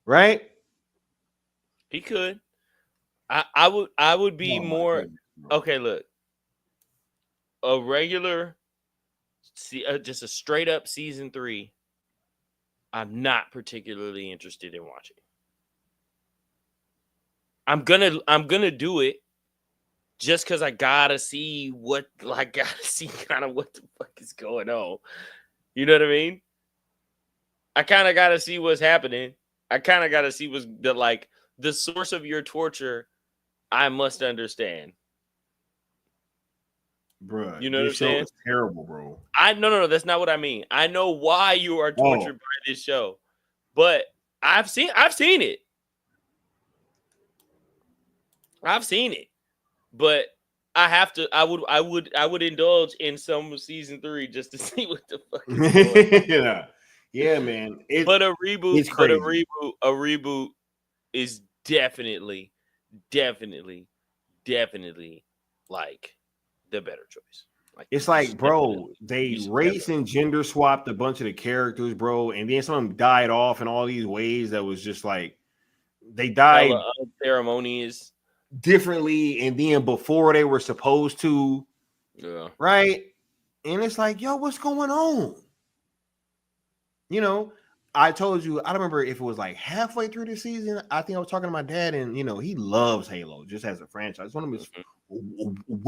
[SPEAKER 7] Right?
[SPEAKER 6] He could. I would be more okay. Look, a regular, just a straight up season 3. I'm not particularly interested in watching. I'm gonna do it just because I gotta see kind of what the fuck is going on. You know what I mean? I kind of gotta see what's happening. I kind of got to see what's the source of your torture. I must understand.
[SPEAKER 7] Bro,
[SPEAKER 6] you know what I'm saying?
[SPEAKER 7] It's terrible, bro.
[SPEAKER 6] No, that's not what I mean. I know why you are tortured by this show, but I've seen it. I've seen it, but I would indulge in some of season 3 just to see what the fuck is going on.
[SPEAKER 7] Yeah, man.
[SPEAKER 6] But a reboot is definitely like the better choice. Like,
[SPEAKER 7] it's like, bro, they race and gender swapped a bunch of the characters, bro, and then some of them died off in all these ways that was just like they died
[SPEAKER 6] ceremonies
[SPEAKER 7] differently, and then before they were supposed to, right? And it's like, yo, what's going on? I told you, I don't remember if it was like halfway through the season. I think I was talking to my dad, and he loves Halo just as a franchise. It's one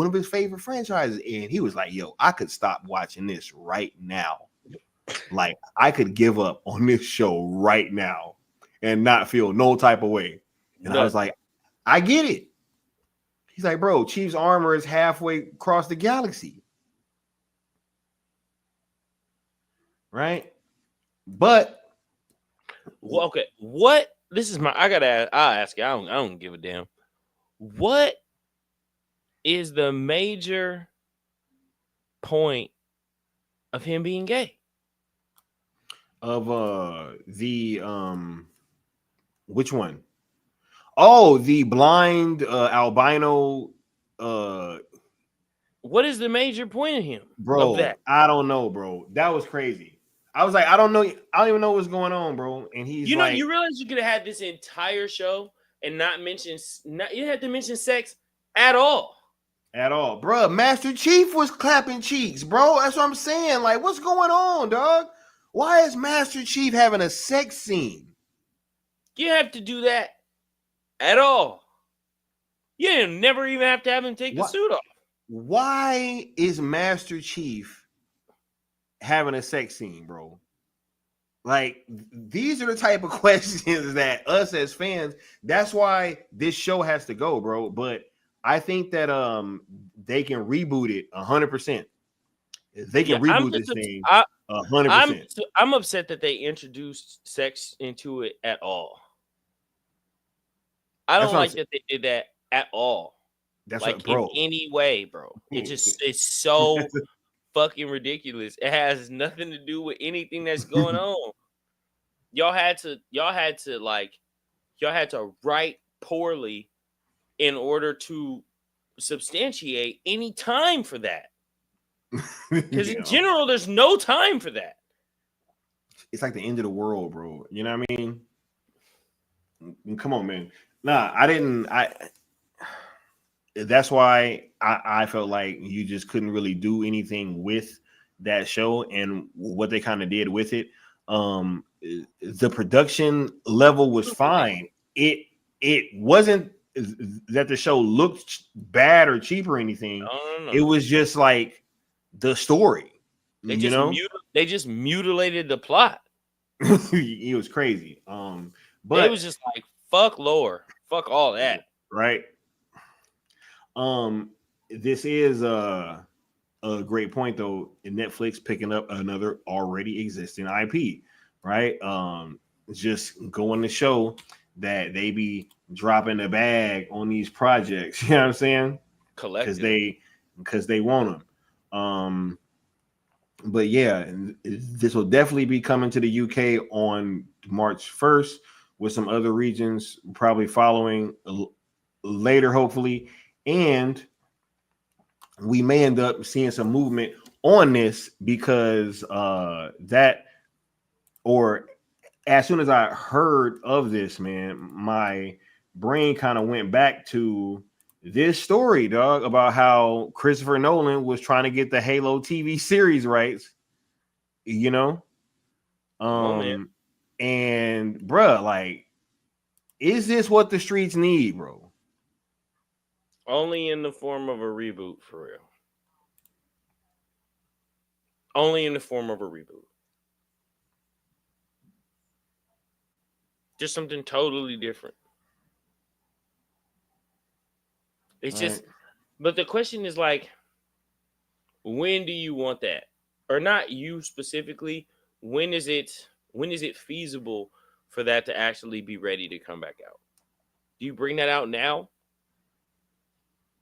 [SPEAKER 7] of his favorite franchises, and he was like, "Yo, I could stop watching this right now. Like, I could give up on this show right now and not feel no type of way." And I was like, "I get it." He's like, "Bro, Chief's armor is halfway across the galaxy, right?" But
[SPEAKER 6] okay, what? This is my. I'll ask you. I don't give a damn. What is the major point of him being gay?
[SPEAKER 7] Of which one? Oh, the blind albino.
[SPEAKER 6] What is the major point of him,
[SPEAKER 7] bro?
[SPEAKER 6] Of that?
[SPEAKER 7] I don't know, bro. That was crazy. I was like, I don't know. I don't even know what's going on, bro. And he's
[SPEAKER 6] you realize you could have had this entire show and not mention. You didn't have to mention sex at all.
[SPEAKER 7] At all, bro. Master Chief was clapping cheeks, bro. That's what I'm saying. Like, what's going on, dog? Why is Master Chief having a sex scene?
[SPEAKER 6] You have to do that at all. You never even have to have him take the suit off.
[SPEAKER 7] Why is Master Chief having a sex scene, bro? Like, these are the type of questions that us as fans, that's why this show has to go, bro. But I think that they can reboot it 100%. They can reboot this thing 100%.
[SPEAKER 6] I'm upset that they introduced sex into it at all. I don't like that they did that at all.
[SPEAKER 7] That's
[SPEAKER 6] like
[SPEAKER 7] what, bro.
[SPEAKER 6] In any way, bro. It's so fucking ridiculous. It has nothing to do with anything that's going on. Y'all had to write poorly in order to substantiate any time for that. Because in general, there's no time for that.
[SPEAKER 7] It's like the end of the world, bro. You know what I mean? Come on, man. Nah, that's why I felt like you just couldn't really do anything with that show and what they kind of did with it. The production level was fine. It wasn't that the show looked bad or cheap or anything.
[SPEAKER 6] No.
[SPEAKER 7] It was just like the story.
[SPEAKER 6] They just mutilated the plot.
[SPEAKER 7] It was crazy. But
[SPEAKER 6] it was just like fuck lore, fuck all that.
[SPEAKER 7] Right. This is a great point though. In Netflix picking up another already existing IP, right? Just going to show that they be dropping the bag on these projects. You know what I'm saying? Because they want them. But yeah, this will definitely be coming to the UK on March 1st, with some other regions probably following later, hopefully. And we may end up seeing some movement on this because as soon as I heard of this, man, my brain kind of went back to this story, dog, about how Christopher Nolan was trying to get the Halo TV series rights, you know? And bruh, like, is this what the streets need, bro?
[SPEAKER 6] Only in the form of a reboot, for real. Only in the form of a reboot. Just something totally different. It's just, but the question is like, when do you want that? Or not you specifically, when is it feasible for that to actually be ready to come back out? Do you bring that out now?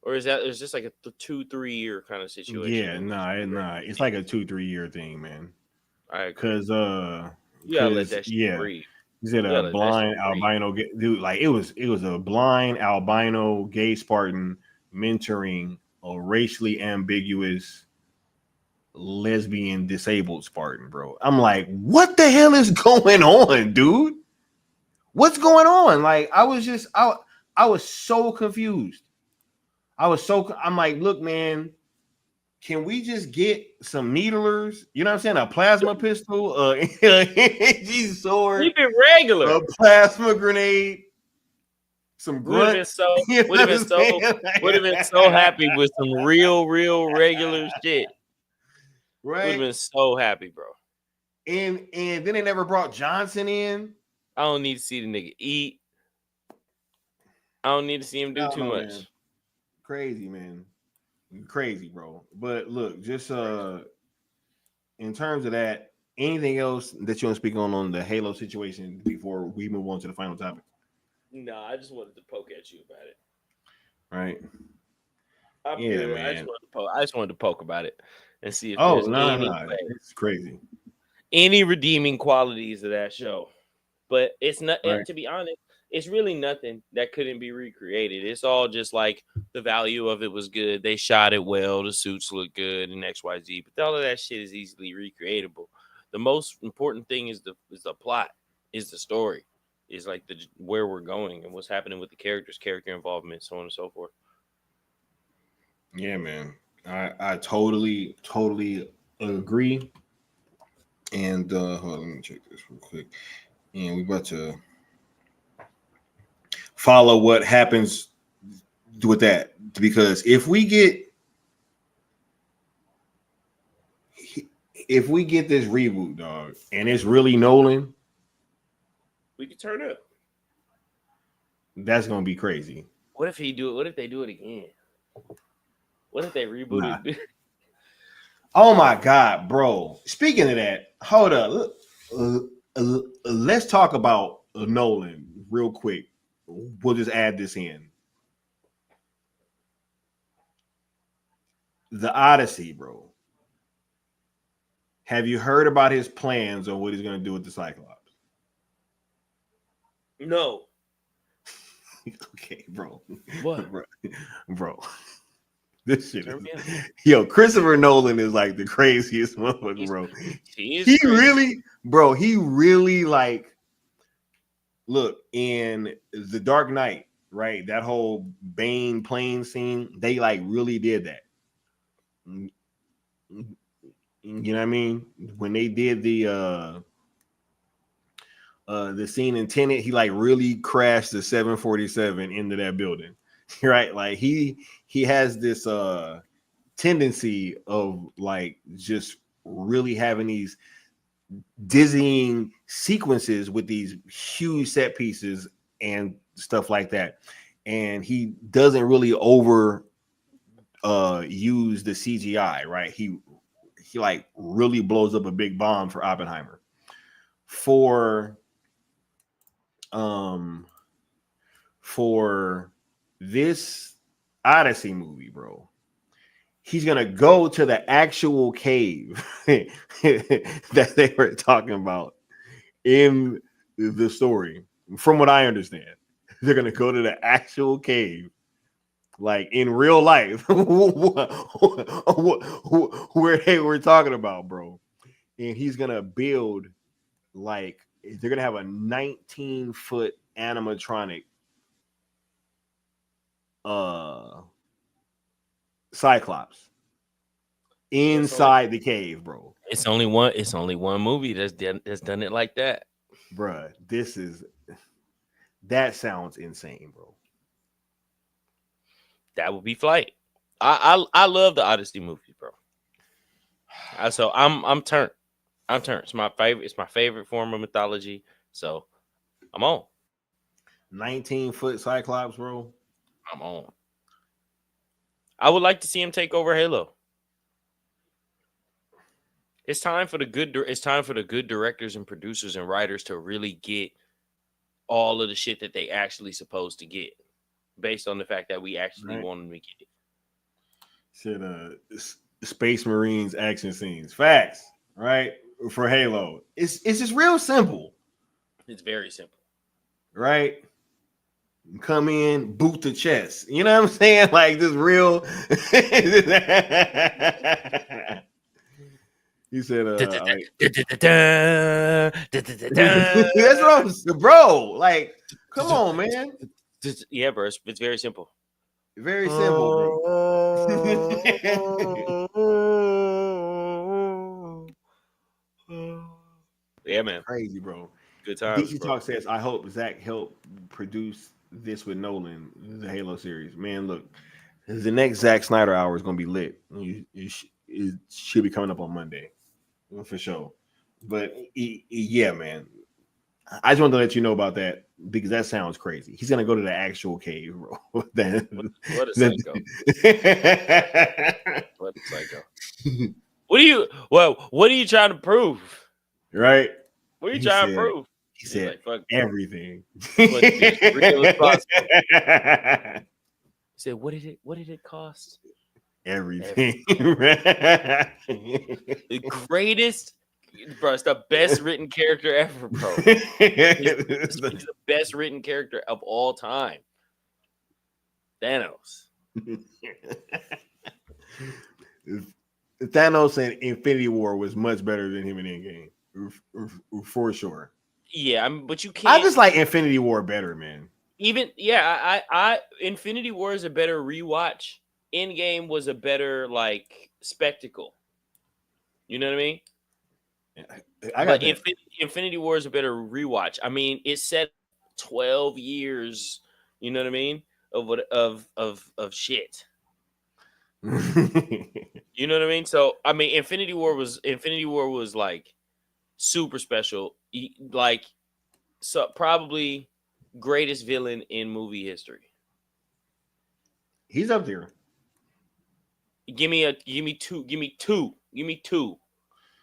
[SPEAKER 6] Or is just like a 2-3 year kind of situation?
[SPEAKER 7] Yeah, nah. It's like a 2-3 year thing, man. Because
[SPEAKER 6] you gotta let that shit breathe.
[SPEAKER 7] Is it a blind albino dude? Like it was a blind albino gay Spartan mentoring a racially ambiguous lesbian disabled Spartan, bro. I'm like, what the hell is going on, dude? What's going on? Like, I was so confused. I'm like, look, man, can we just get some needlers? You know what I'm saying? A plasma pistol, an energy sword,
[SPEAKER 6] keep it regular,
[SPEAKER 7] a plasma grenade, some grunt.
[SPEAKER 6] Would have been so happy with some real regular shit.
[SPEAKER 7] Right?
[SPEAKER 6] Would have been so happy, bro.
[SPEAKER 7] And then they never brought Johnson in.
[SPEAKER 6] I don't need to see the nigga eat. I don't need to see him do too much.
[SPEAKER 7] Man. Crazy, man. Crazy, bro. But look, just in terms of that, anything else that you want to speak on the Halo situation before we move on to the final topic?
[SPEAKER 6] No, I just wanted to poke at you about it.
[SPEAKER 7] Right.
[SPEAKER 6] Man. I just wanted to poke about it and see if
[SPEAKER 7] it's crazy.
[SPEAKER 6] Any redeeming qualities of that show. But it's not, and to be honest, it's really nothing that couldn't be recreated. It's all just like the value of it was good. They shot it well. The suits look good and XYZ. But all of that shit is easily recreatable. The most important thing is the plot, is the story, is like where we're going and what's happening with the characters, character involvement, so on and so forth.
[SPEAKER 7] Yeah, man. I totally agree. And hold on, let me check this real quick. And we about to follow what happens with that, because if we get this reboot, dog, and it's really Nolan,
[SPEAKER 6] We could turn up.
[SPEAKER 7] that's gonna be crazy.
[SPEAKER 6] What if he do it? What if they do it again? What if they reboot
[SPEAKER 7] Nah.
[SPEAKER 6] it?
[SPEAKER 7] Oh my god, bro. Speaking of that, hold up. Let's talk about Nolan real quick. We'll just add this in. The Odyssey, bro. Have you heard about his plans on what he's going to do with the Cyclops?
[SPEAKER 6] No.
[SPEAKER 7] Okay, bro.
[SPEAKER 6] What?
[SPEAKER 7] Bro. This shit
[SPEAKER 6] Turn me up.
[SPEAKER 7] Yo, Christopher Nolan is like the craziest motherfucker, bro.
[SPEAKER 6] He
[SPEAKER 7] really like, look, in The Dark Knight, right? That whole Bane plane scene, they like really did that. You know what I mean? When they did the scene in Tenet, he like really crashed the 747 into that building. Right? Like he has this tendency of like just really having these dizzying sequences with these huge set pieces and stuff like that. And he doesn't really over use the CGI, right? He like really blows up a big bomb for Oppenheimer. For this Odyssey movie, bro, he's gonna go to the actual cave that they were talking about in the story. From what I understand, they're gonna go to the actual cave, like in real life, where they were talking about, bro. And he's gonna build, like, they're gonna have a 19-foot animatronic Cyclops inside the cave, bro.
[SPEAKER 6] It's only one movie that's done it like that.
[SPEAKER 7] Bruh, that sounds insane, bro.
[SPEAKER 6] That would be Flight. I love the Odyssey movies, bro. So I'm turned. It's my favorite. It's my favorite form of mythology. So I'm on.
[SPEAKER 7] 19-foot Cyclops, bro.
[SPEAKER 6] I'm on. I would like to see him take over Halo. It's time for the good. It's time for the good directors and producers and writers to really get all of the shit that they actually supposed to get, based on the fact that we actually want them to get it.
[SPEAKER 7] Said Space Marines action scenes. Facts, right? For Halo. It's just real simple.
[SPEAKER 6] It's very simple.
[SPEAKER 7] Right? Come in, boot the chest. You know what I'm saying? Like this real. He said, that's what I'm, bro. Like, come on, man.
[SPEAKER 6] Yeah, bro. It's very simple.
[SPEAKER 7] Very simple, bro.
[SPEAKER 6] Yeah, man.
[SPEAKER 7] Crazy, bro.
[SPEAKER 6] Good times.
[SPEAKER 7] DC Talk says, I hope Zach helped produce this with Nolan, the Halo series. Man, look, the next Zack Snyder hour is going to be lit. It should be coming up on Monday, for sure. But yeah, man, I just wanted to let you know about that because that sounds crazy. He's going to go to the actual cave, bro. What a psycho.
[SPEAKER 6] What a psycho. What are you trying to prove?
[SPEAKER 7] Right?
[SPEAKER 6] What are you trying to prove?
[SPEAKER 7] He said, like, fuck everything.
[SPEAKER 6] Real as possible. He said, what did it cost?
[SPEAKER 7] Everything.
[SPEAKER 6] The greatest, bro. It's the best written character ever, bro. He's the best written character of all time. Thanos.
[SPEAKER 7] Thanos in Infinity War was much better than him in Endgame, for sure.
[SPEAKER 6] Yeah, but you can't.
[SPEAKER 7] I just like Infinity War better, man.
[SPEAKER 6] Even I Infinity War is a better rewatch Endgame was a better like spectacle. You know what I mean?
[SPEAKER 7] I got
[SPEAKER 6] But
[SPEAKER 7] that.
[SPEAKER 6] Infinity War is a better rewatch. I mean, it set 12 years. You know what I mean? Of shit. You know what I mean? So I mean, Infinity War was like super special. Like, so probably greatest villain in movie history.
[SPEAKER 7] He's up there.
[SPEAKER 6] Give me two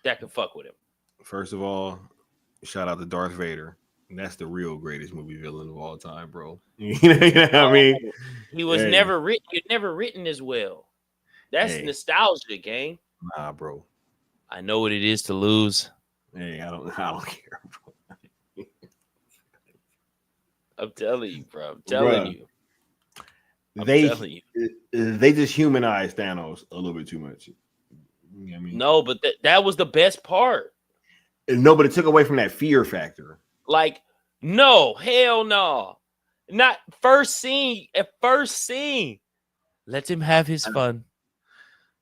[SPEAKER 6] that can fuck with him.
[SPEAKER 7] First of all, shout out to Darth Vader. That's the real greatest movie villain of all time, bro. You know what I mean?
[SPEAKER 6] He was
[SPEAKER 7] Hey.
[SPEAKER 6] never written. He was never written as well. That's nostalgia, gang.
[SPEAKER 7] Nah, bro.
[SPEAKER 6] I know what it is to lose.
[SPEAKER 7] Hey, I don't care, bro.
[SPEAKER 6] I'm telling you, bro. I'm telling you.
[SPEAKER 7] They just humanized Thanos a little bit too much. You know what I mean?
[SPEAKER 6] No, but that was the best part.
[SPEAKER 7] No, but it took away from that fear factor.
[SPEAKER 6] Like, no, hell no. Not first scene. At first scene. Let him have his fun.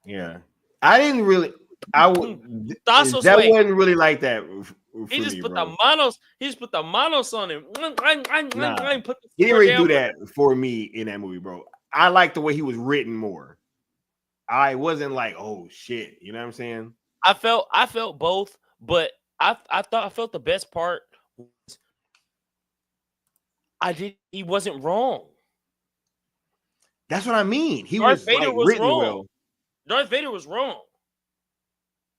[SPEAKER 7] Yeah. I didn't really wasn't really like that.
[SPEAKER 6] He just put the monos on him.
[SPEAKER 7] Nah, he didn't really do that for me in that movie, bro. I like the way he was written more. I wasn't like, oh shit, you know what I'm saying?
[SPEAKER 6] I felt both, but I felt the best part was he wasn't wrong.
[SPEAKER 7] That's what I mean.
[SPEAKER 6] Darth Vader was
[SPEAKER 7] written
[SPEAKER 6] wrong.
[SPEAKER 7] well.
[SPEAKER 6] Darth Vader was wrong.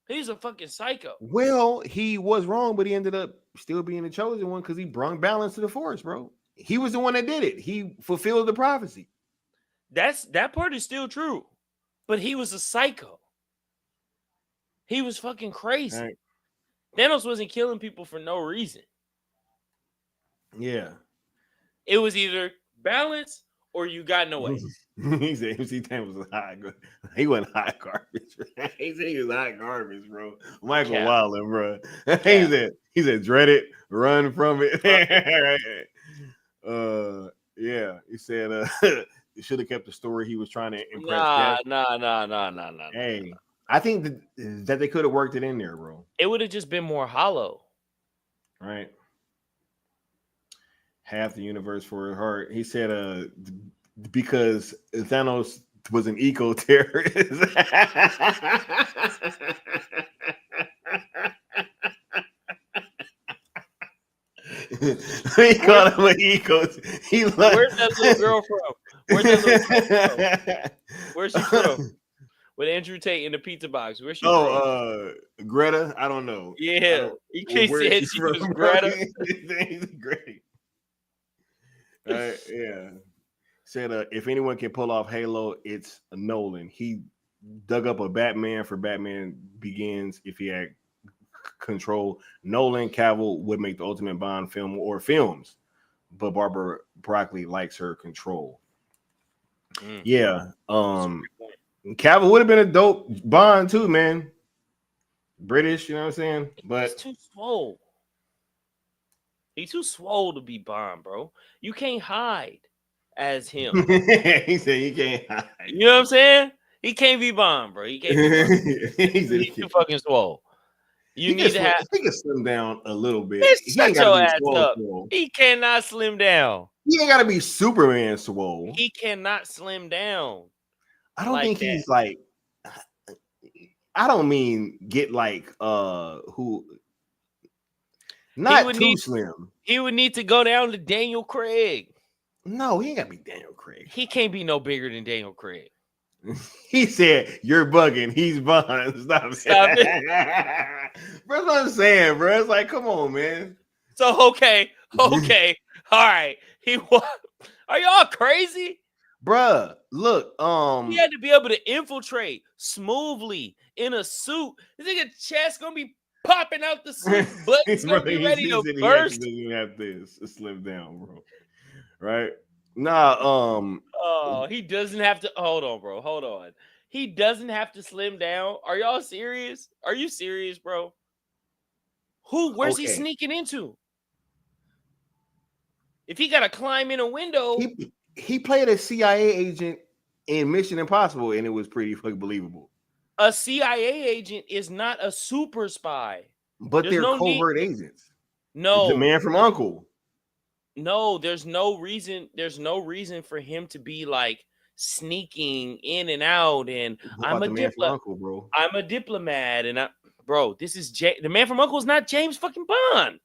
[SPEAKER 6] He's a fucking psycho.
[SPEAKER 7] Well, he was wrong, but he ended up still being the chosen one because he brought balance to the force, bro. He was the one that did it. He fulfilled the prophecy.
[SPEAKER 6] That part is still true, but he was a psycho. He was fucking crazy. Right. Thanos wasn't killing people for no reason.
[SPEAKER 7] Yeah.
[SPEAKER 6] It was either balance or you got no way.
[SPEAKER 7] He said MC Thanos was hot. He wasn't hot garbage. He said he was hot garbage, bro. Michael Wilder, bro. He said dread it, run from it. Yeah. He said he should have kept the story he was trying to impress.
[SPEAKER 6] Nah.
[SPEAKER 7] Hey, I think that they could have worked it in there, bro.
[SPEAKER 6] It would have just been more hollow.
[SPEAKER 7] Right. Half the universe for his heart. He said because Thanos was an eco-terrorist. He called him an eco.
[SPEAKER 6] Where's that little girl from? Where's she from? With Andrew Tate in the pizza box. Where's she from?
[SPEAKER 7] Greta? I don't know.
[SPEAKER 6] Yeah. You can't say she was Greta.
[SPEAKER 7] Great. Yeah. Said if anyone can pull off Halo, it's Nolan. He dug up a Batman for Batman Begins. If he had control, Nolan Cavill would make the ultimate Bond film or films, but Barbara Broccoli likes her control. Yeah. Cavill would have been a dope Bond too, man. British, you know what I'm saying? But
[SPEAKER 6] he's too swole. He's too swole to be Bond, bro. You can't hide as him.
[SPEAKER 7] He said you can't hide.
[SPEAKER 6] You know what I'm saying? He can't be Bond, bro. He can't be Bond. He's too fucking swole. He
[SPEAKER 7] can slim down a little bit.
[SPEAKER 6] Shut your ass up. He cannot slim down.
[SPEAKER 7] He ain't gotta be Superman swole.
[SPEAKER 6] He cannot slim down.
[SPEAKER 7] I don't think he's like. I don't mean get like who. Not too slim.
[SPEAKER 6] He would need to go down to Daniel Craig.
[SPEAKER 7] No, he ain't gotta be Daniel Craig.
[SPEAKER 6] He can't be no bigger than Daniel Craig.
[SPEAKER 7] He said, "You're bugging. He's Bond." Stop it. Bro, that's what I'm saying, bro. It's like, come on, man.
[SPEAKER 6] So okay, all right. Are y'all crazy,
[SPEAKER 7] bruh? Look,
[SPEAKER 6] he had to be able to infiltrate smoothly in a suit. This nigga chest gonna be popping out the suit, but it's gonna be ready to burst.
[SPEAKER 7] He doesn't have this slim down, bro. Right? Nah,
[SPEAKER 6] oh, he doesn't have to. Hold on, bro. Hold on. He doesn't have to slim down. Are y'all serious? Are you serious, bro? Where's he sneaking into? If he gotta climb in a window,
[SPEAKER 7] he played a CIA agent in Mission Impossible, and it was pretty fucking believable.
[SPEAKER 6] A CIA agent is not a super spy.
[SPEAKER 7] But
[SPEAKER 6] There's
[SPEAKER 7] they're
[SPEAKER 6] no
[SPEAKER 7] covert agents.
[SPEAKER 6] No,
[SPEAKER 7] The Man from Uncle.
[SPEAKER 6] No, there's no reason. There's no reason for him to be like sneaking in and out. And I'm a
[SPEAKER 7] Man from Uncle, bro.
[SPEAKER 6] I'm a diplomat, and this is the Man from Uncle is not James fucking Bond.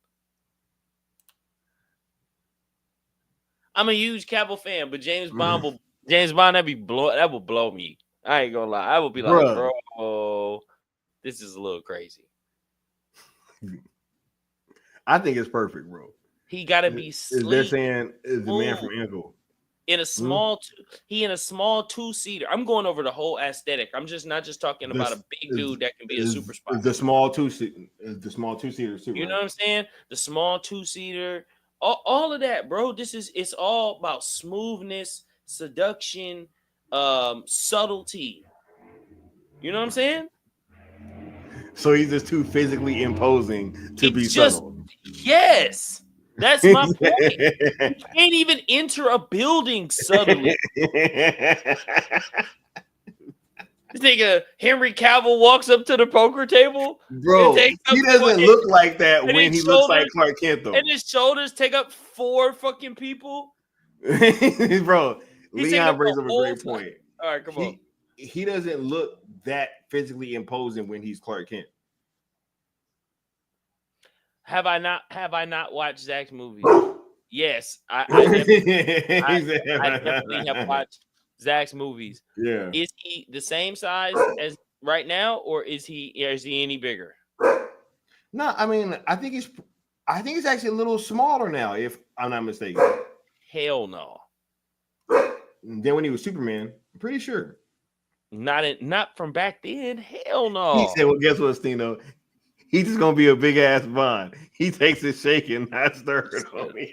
[SPEAKER 6] I'm a huge Cavill fan, but James Bond that will blow me. I ain't gonna lie. I will be like, bro, this is a little crazy.
[SPEAKER 7] I think it's perfect, bro.
[SPEAKER 6] He gotta be sleek.
[SPEAKER 7] They're saying is the Man from Uncle.
[SPEAKER 6] In a small in a small two-seater. I'm going over the whole aesthetic. I'm just not just talking about a big dude that can be a super spy.
[SPEAKER 7] The small two-seater too.
[SPEAKER 6] You know what I'm saying? The small two-seater, all of that, bro. It's all about smoothness, seduction, subtlety. You know what I'm saying?
[SPEAKER 7] So he's just too physically imposing to be subtle.
[SPEAKER 6] Yes. That's my point. You can't even enter a building subtly. This nigga Henry Cavill walks up to the poker table.
[SPEAKER 7] Bro, he doesn't look like that when he looks like Clark Kent, though.
[SPEAKER 6] And his shoulders take up 4 fucking people.
[SPEAKER 7] Bro, Leon brings up a great point.
[SPEAKER 6] All right, come on.
[SPEAKER 7] He doesn't look that physically imposing when he's Clark Kent.
[SPEAKER 6] Have I not watched Zach's movies? Yes, I definitely have watched Zach's movies.
[SPEAKER 7] Yeah.
[SPEAKER 6] Is he the same size as right now, or is he any bigger?
[SPEAKER 7] No, I mean, I think he's actually a little smaller now, if I'm not mistaken.
[SPEAKER 6] Hell no.
[SPEAKER 7] Then when he was Superman, I'm pretty sure.
[SPEAKER 6] Not from back then. Hell no.
[SPEAKER 7] He said, well, guess what, Stino? He's just gonna be a big ass Bond. He takes it shaking, not stirred, homie.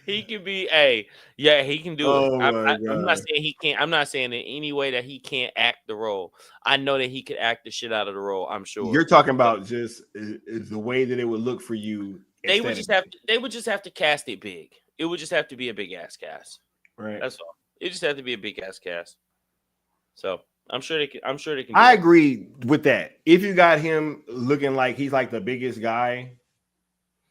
[SPEAKER 6] He can be he can do it. I'm not saying he can't. I'm not saying in any way that he can't act the role. I know that he could act the shit out of the role. I'm sure.
[SPEAKER 7] You're talking about just is the way that it would look for you.
[SPEAKER 6] They would just have to cast it big. It would just have to be a big ass cast.
[SPEAKER 7] Right.
[SPEAKER 6] That's all. It just had to be a big ass cast. So I'm sure they can.
[SPEAKER 7] I agree with that. If you got him looking like he's like the biggest guy,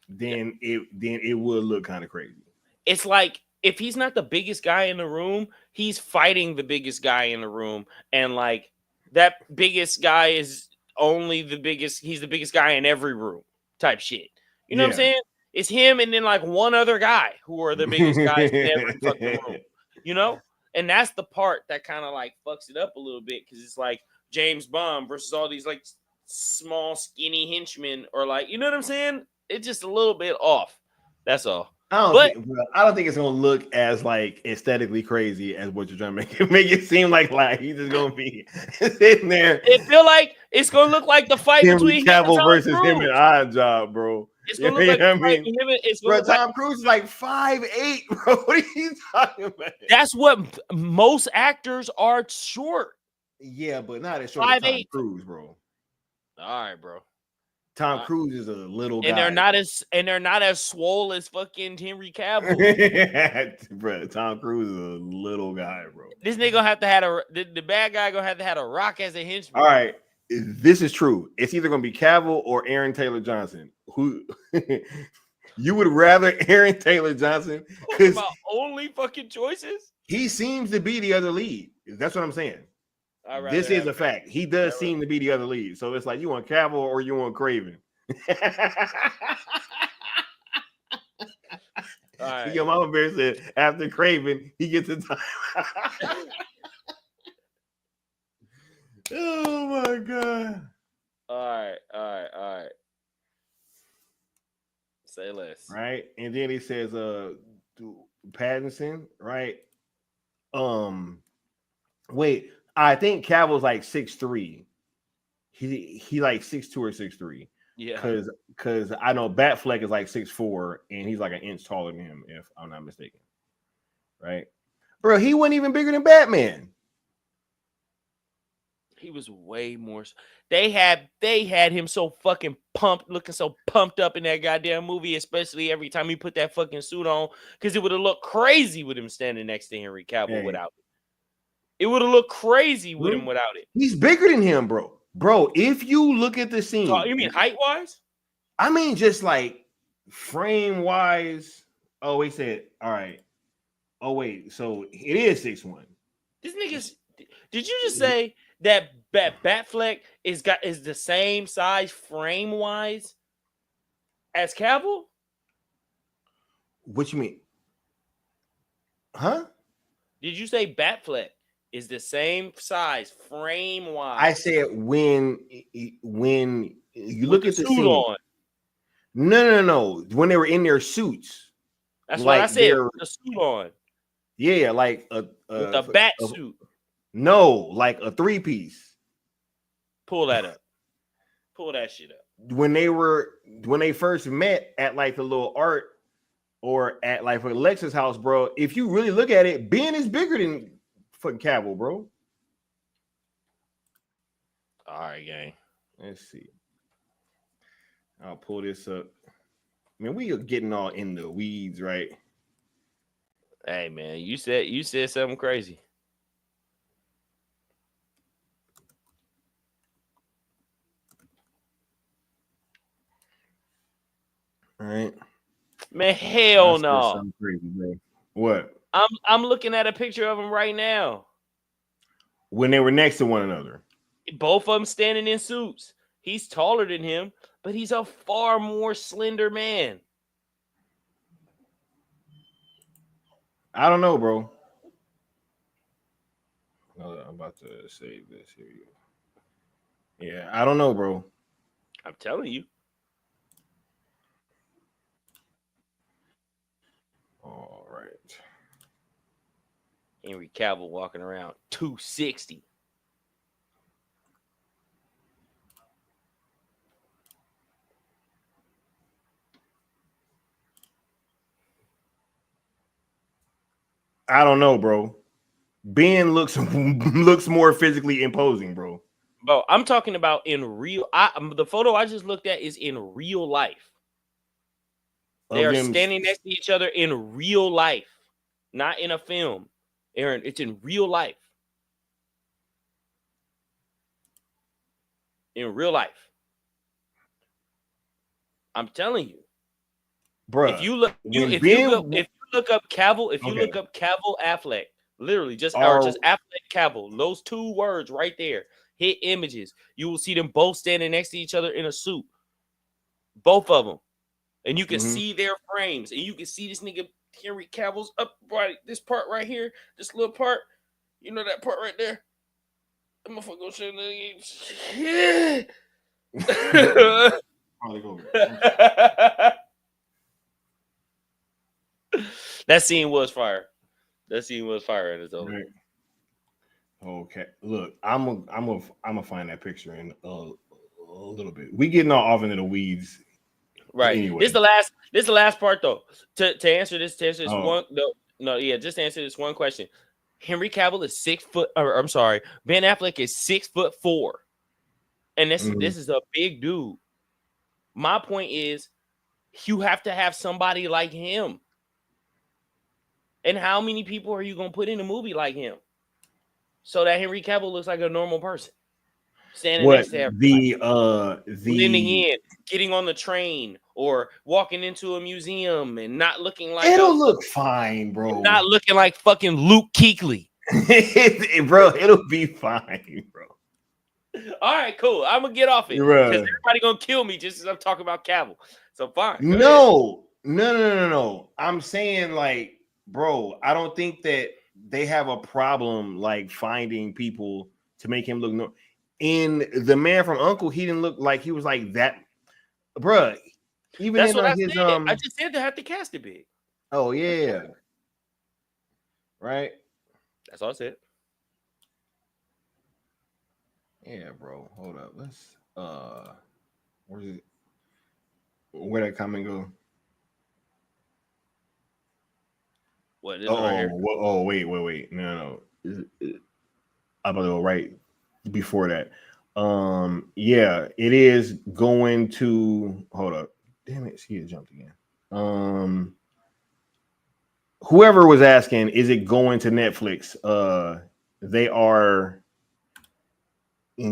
[SPEAKER 7] then it would look kind of crazy.
[SPEAKER 6] It's like if he's not the biggest guy in the room, he's fighting the biggest guy in the room, and like that biggest guy is only the biggest. He's the biggest guy in every room, type shit. You know what I'm saying? It's him and then like one other guy who are the biggest guys in every fucking room. You know? And that's the part that kind of like fucks it up a little bit because it's like James Bond versus all these like small, skinny henchmen, or like, you know what I'm saying? It's just a little bit off. That's all.
[SPEAKER 7] I don't think it's gonna look as like aesthetically crazy as what you're trying to make it seem like he's just gonna be sitting there.
[SPEAKER 6] It feel like it's gonna look like the fight between
[SPEAKER 7] Cavill versus him and Odd Job, bro.
[SPEAKER 6] It's gonna look like
[SPEAKER 7] bro, Tom Cruise is like 5'8", bro. What are you talking about?
[SPEAKER 6] That's what most actors are short.
[SPEAKER 7] Yeah, but not as short as Tom Cruise, bro.
[SPEAKER 6] All right, bro.
[SPEAKER 7] Tom Cruise is a little guy.
[SPEAKER 6] And they're not as swole as fucking Henry Cavill.
[SPEAKER 7] Bro, Tom Cruise is a little guy, bro.
[SPEAKER 6] This nigga gonna have to have the bad guy gonna have to have a Rock as a henchman.
[SPEAKER 7] All right. This is true. It's either gonna be Cavill or Aaron Taylor Johnson. Who you would rather Aaron Taylor Johnson?
[SPEAKER 6] About only fucking choices.
[SPEAKER 7] He seems to be the other lead. That's what I'm saying. This is a fact. He does seem to be the other lead. So it's like you want Cavill or you want Craven.
[SPEAKER 6] All right.
[SPEAKER 7] Your mama bear said after Craven, he gets a time. Oh my god.
[SPEAKER 6] All right. Say less.
[SPEAKER 7] Right. And then he says Pattinson, right? Wait, I think Cavill's like 6'3". He like 6'2" or 6'3".
[SPEAKER 6] Yeah.
[SPEAKER 7] Because I know Batfleck is like 6'4", and he's like an inch taller than him, if I'm not mistaken. Right? Bro, he wasn't even bigger than Batman.
[SPEAKER 6] He was way more. They had him so fucking pumped, looking so pumped up in that goddamn movie, especially every time he put that fucking suit on, because it would have looked crazy with him standing next to Henry Cavill without it. It would have looked crazy with him without it.
[SPEAKER 7] He's bigger than him, bro. Bro, if you look at the scene,
[SPEAKER 6] So, you mean height wise?
[SPEAKER 7] I mean, just like frame wise. Oh, he said, all right. Oh, wait. So it is 6'1".
[SPEAKER 6] This nigga's. Did you just say that Batfleck is the same size frame wise as Cavill?
[SPEAKER 7] What you mean? Huh?
[SPEAKER 6] Did you say Batfleck is the same size frame wise?
[SPEAKER 7] I said when you look at the
[SPEAKER 6] suit
[SPEAKER 7] scene.
[SPEAKER 6] on.
[SPEAKER 7] No. When they were in their suits.
[SPEAKER 6] That's what I said. The suit on.
[SPEAKER 7] Yeah, like a
[SPEAKER 6] bat suit.
[SPEAKER 7] No, like a 3-piece.
[SPEAKER 6] Pull that up. Pull that shit up.
[SPEAKER 7] When they first met at like the little art or at like Alexa's house, bro. If you really look at it, Ben is bigger than fucking Cavill, bro.
[SPEAKER 6] All right, gang.
[SPEAKER 7] Let's see. I'll pull this up. Man, we are getting all in the weeds, right?
[SPEAKER 6] Hey, man, you said something crazy.
[SPEAKER 7] All right.
[SPEAKER 6] Man, hell no.
[SPEAKER 7] Something crazy, bro. What?
[SPEAKER 6] I'm looking at a picture of them right now.
[SPEAKER 7] When they were next to one another.
[SPEAKER 6] Both of them standing in suits. He's taller than him, but he's a far more slender man.
[SPEAKER 7] I don't know, bro. I'm about to save this. Here you go. Yeah, I don't know, bro.
[SPEAKER 6] I'm telling you.
[SPEAKER 7] All right.
[SPEAKER 6] Henry Cavill walking around 260.
[SPEAKER 7] I don't know, bro. Ben looks more physically imposing, bro.
[SPEAKER 6] Bro, I'm talking about in real. The photo I just looked at is in real life. They are standing next to each other in real life, not in a film. Aaron, it's in real life. In real life. I'm telling you.
[SPEAKER 7] Bro,
[SPEAKER 6] if you look up Cavill, look up Cavill Affleck, literally just Affleck Cavill, those two words right there, hit images, you will see them both standing next to each other in a suit. Both of them. And you can see their frames, and you can see this nigga Henry Cavill's up right, this part right here, this little part, you know that part right there. That motherfucker gonna say That scene was fire. That scene was fire at its own.
[SPEAKER 7] Right. Okay, look, I'm gonna find that picture in a little bit. We getting all off into the weeds,
[SPEAKER 6] right?
[SPEAKER 7] Anyway.
[SPEAKER 6] This is the last part though. To answer this one, just to answer this one question. Henry Cavill is 6 foot. I'm sorry, Ben Affleck is 6'4", and this is a big dude. My point is, you have to have somebody like him. And how many people are you gonna put in a movie like him, so that Henry Cavill looks like a normal person, standing next to everybody, blending in, getting on the train, or walking into a museum and not looking like
[SPEAKER 7] it'll look fine, bro.
[SPEAKER 6] Not looking like fucking Luke Kuechly.
[SPEAKER 7] Bro, it'll be fine, bro.
[SPEAKER 6] All right, cool. I'm gonna get off it because everybody gonna kill me just as I'm talking about Cavill. So fine.
[SPEAKER 7] No. I'm saying, like, bro, I don't think that they have a problem like finding people to make him look normal. In The Man from U.N.C.L.E., he didn't look like he was like that, bro. Even
[SPEAKER 6] that's
[SPEAKER 7] in
[SPEAKER 6] what I
[SPEAKER 7] his
[SPEAKER 6] said. I just said they have to cast it big.
[SPEAKER 7] Oh yeah, right.
[SPEAKER 6] That's all I said.
[SPEAKER 7] Yeah, bro. Hold up. Let's where's it? Where'd that comment go?
[SPEAKER 6] What is it right here?
[SPEAKER 7] Wait. No. I'm about to go right. before that. Yeah, it is going to hold up. Damn it, she had jumped again. Whoever was asking, is it going to Netflix? They are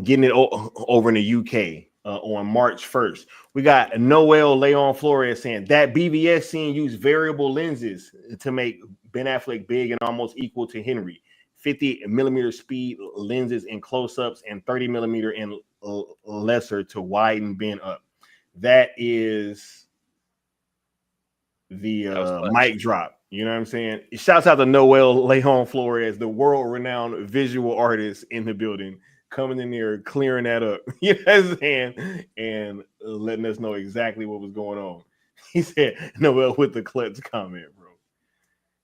[SPEAKER 7] getting it over in the UK on March 1st. We got Noel Leon Flores saying that BVS scene used variable lenses to make Ben Affleck big and almost equal to Henry. 50 millimeter speed lenses in close-ups and 30 millimeter in lesser to widen Ben up. That is the mic drop. You know what I'm saying? Shouts out to Noel Leon Flores, the world-renowned visual artist in the building, coming in there, clearing that up. You know what I'm saying? And letting us know exactly what was going on. He said, Noel with the clutch comment, bro.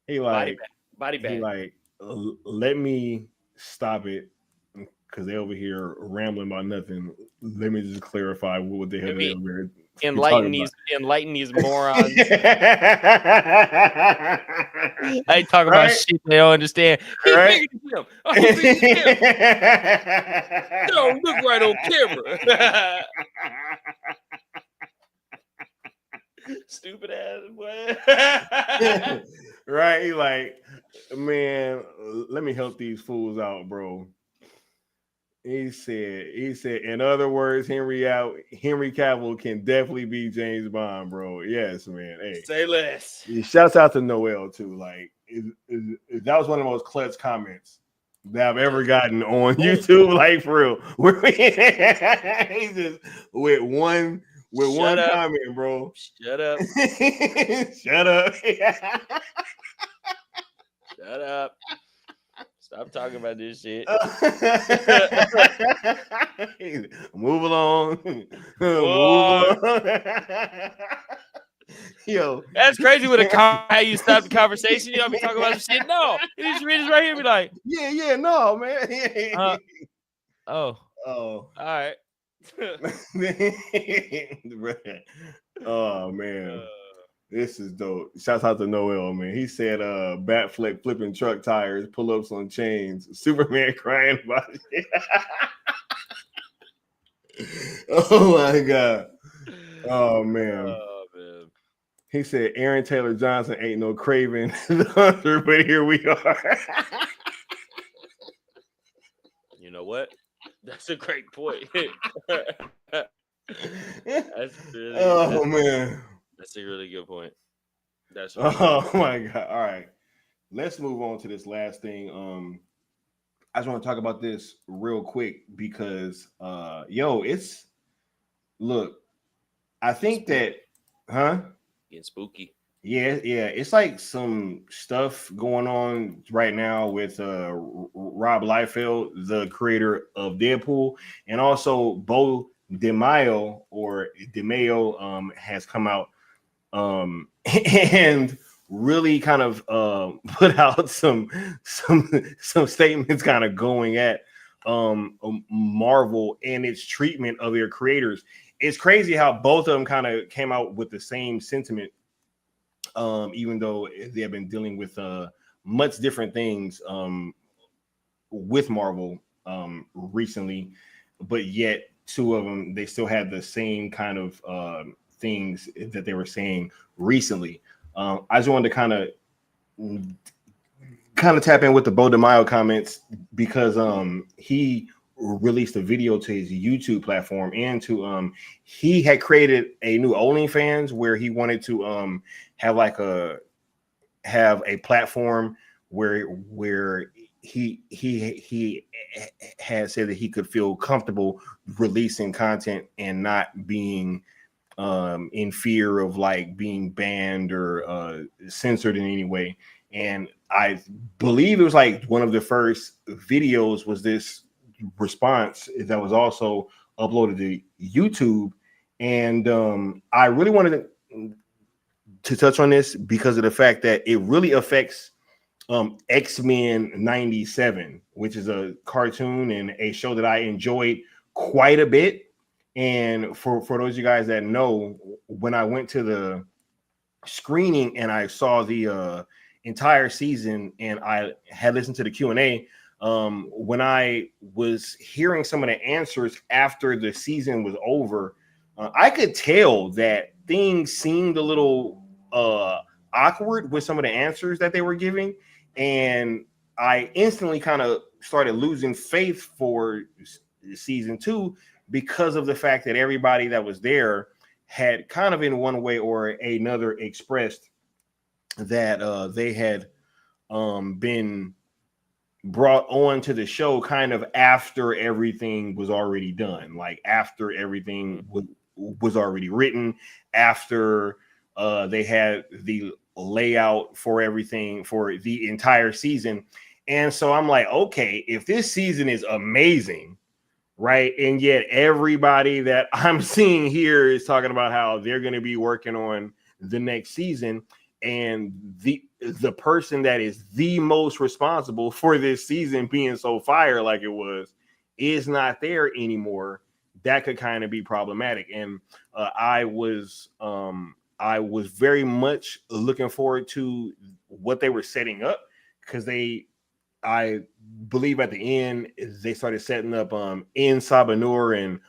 [SPEAKER 7] He like,
[SPEAKER 6] body bag.
[SPEAKER 7] He like, let me stop it because they over here rambling about nothing. Let me just clarify what the hell they were
[SPEAKER 6] enlighten these morons. I talk about shit they don't understand. He figured him. Oh, he figured him. Don't look right on camera. Stupid ass boy.
[SPEAKER 7] Right? He like, man, let me help these fools out, bro. He said, in other words, Henry Cavill can definitely be James Bond, bro. Yes, man. Hey,
[SPEAKER 6] say less.
[SPEAKER 7] Shouts out to Noel too. Like, that was one of the most clutch comments that I've ever gotten on YouTube. Like, for real, he's just with one comment, bro.
[SPEAKER 6] Shut up.
[SPEAKER 7] Shut up.
[SPEAKER 6] Shut up. Stop talking about this shit.
[SPEAKER 7] Move along. Move along. Yo,
[SPEAKER 6] that's crazy. With how you stop the conversation, you don't be talking about some shit. No, you just read this right here. Be like,
[SPEAKER 7] no, man.
[SPEAKER 6] Oh, all right.
[SPEAKER 7] Oh man. This is dope. Shouts out to Noel, man. He said Batfleck flipping truck tires, pull-ups on chains, Superman crying about it. Oh my god. Oh man. He said Aaron Taylor Johnson ain't no Craven the Hunter, but here we are.
[SPEAKER 6] You know what? That's a great point. That's really
[SPEAKER 7] man.
[SPEAKER 6] That's a really good point. That's
[SPEAKER 7] my god. All right. Let's move on to this last thing. I just want to talk about this real quick because it's I think that
[SPEAKER 6] getting spooky.
[SPEAKER 7] Yeah, it's like some stuff going on right now with Rob Liefeld, the creator of Deadpool, and also Bo DeMaio has come out and really kind of put out some statements kind of going at Marvel and its treatment of their creators. It's crazy how both of them kind of came out with the same sentiment, even though they have been dealing with much different things with Marvel recently, but yet two of them, they still had the same kind of things that they were saying recently. I just wanted to kind of tap in with the Bo DeMaio comments because he released a video to his YouTube platform, and to he had created a new OnlyFans where he wanted to have a platform where he had said that he could feel comfortable releasing content and not being in fear of like being banned or censored in any way. And I believe it was like one of the first videos was this response that was also uploaded to YouTube. And I really wanted to touch on this because of the fact that it really affects X-Men 97, which is a cartoon and a show that I enjoyed quite a bit. And for those of you guys that know, when I went to the screening and I saw the entire season and I had listened to the Q&A, when I was hearing some of the answers after the season was over, I could tell that things seemed a little awkward with some of the answers that they were giving, and I instantly kind of started losing faith for season 2 because of the fact that everybody that was there had kind of in one way or another expressed that they had been brought on to the show kind of after everything was already done, like after everything was already written, after they had the layout for everything for the entire season. And so I'm like, okay, if this season is amazing, right, and yet everybody that I'm seeing here is talking about how they're going to be working on the next season, and the person that is the most responsible for this season being so fire like it was is not there anymore, that could kind of be problematic. And I was very much looking forward to what they were setting up, because I believe at the end they started setting up in Sabanur and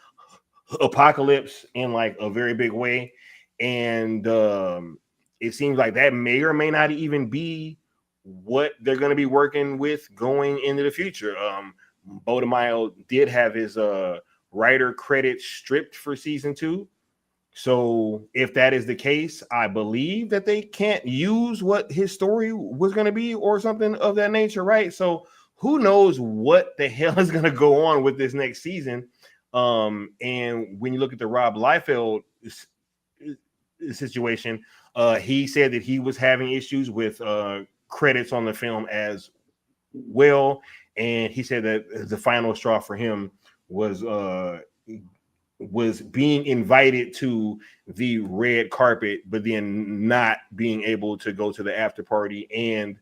[SPEAKER 7] Apocalypse in like a very big way, and it seems like that may or may not even be what they're going to be working with going into the future. Bodemayo did have his writer credit stripped for season 2. So if that is the case, I believe that they can't use what his story was going to be or something of that nature, right? So who knows what the hell is going to go on with this next season. And when you look at the Rob Liefeld situation, he said that he was having issues with credits on the film as well, and he said that the final straw for him was being invited to the red carpet, but then not being able to go to the after party, and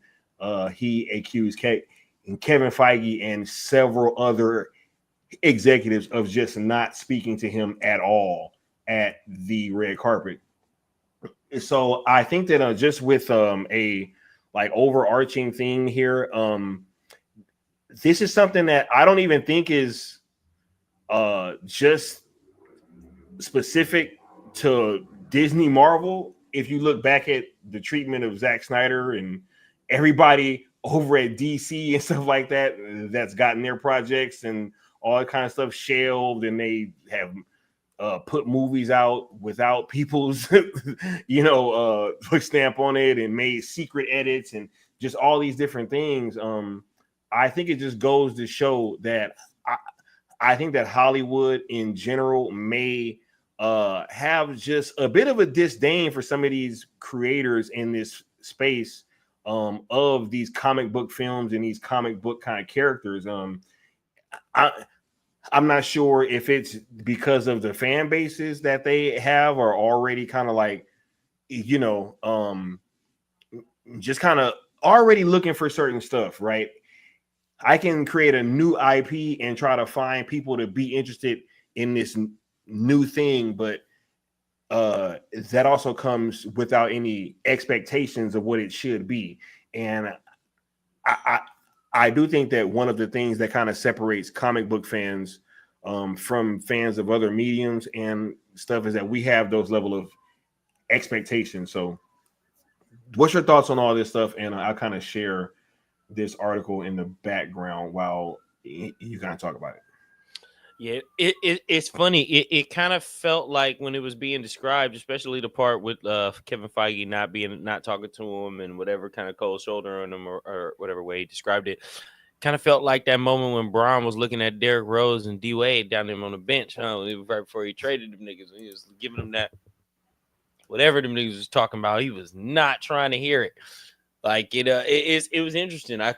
[SPEAKER 7] he accused Kevin Feige and several other executives of just not speaking to him at all at the red carpet. So I think that just with a like overarching thing here, this is something that I don't even think is just specific to Disney Marvel. If you look back at the treatment of Zack Snyder and everybody over at DC and stuff like that, that's gotten their projects and all that kind of stuff shelved, and they have put movies out without people's stamp on it, and made secret edits and just all these different things. I think it just goes to show that I think that Hollywood in general may have just a bit of a disdain for some of these creators in this space of these comic book films and these comic book kind of characters. I'm not sure if it's because of the fan bases that they have are already kind of like, just kind of already looking for certain stuff, right? I can create a new IP and try to find people to be interested in this new thing, but that also comes without any expectations of what it should be. And I do think that one of the things that kind of separates comic book fans from fans of other mediums and stuff is that we have those level of expectations. So what's your thoughts on all this stuff? And I'll kind of share this article in the background while you kind of talk about it.
[SPEAKER 6] Yeah, it's funny. It kind of felt like when it was being described, especially the part with Kevin Feige not talking to him and whatever kind of cold shoulder on him or whatever way he described it, kind of felt like that moment when Braun was looking at Derrick Rose and D Wade down there on the bench, right before he traded them niggas. He was giving them that whatever them niggas was talking about. He was not trying to hear it. Like it was interesting. I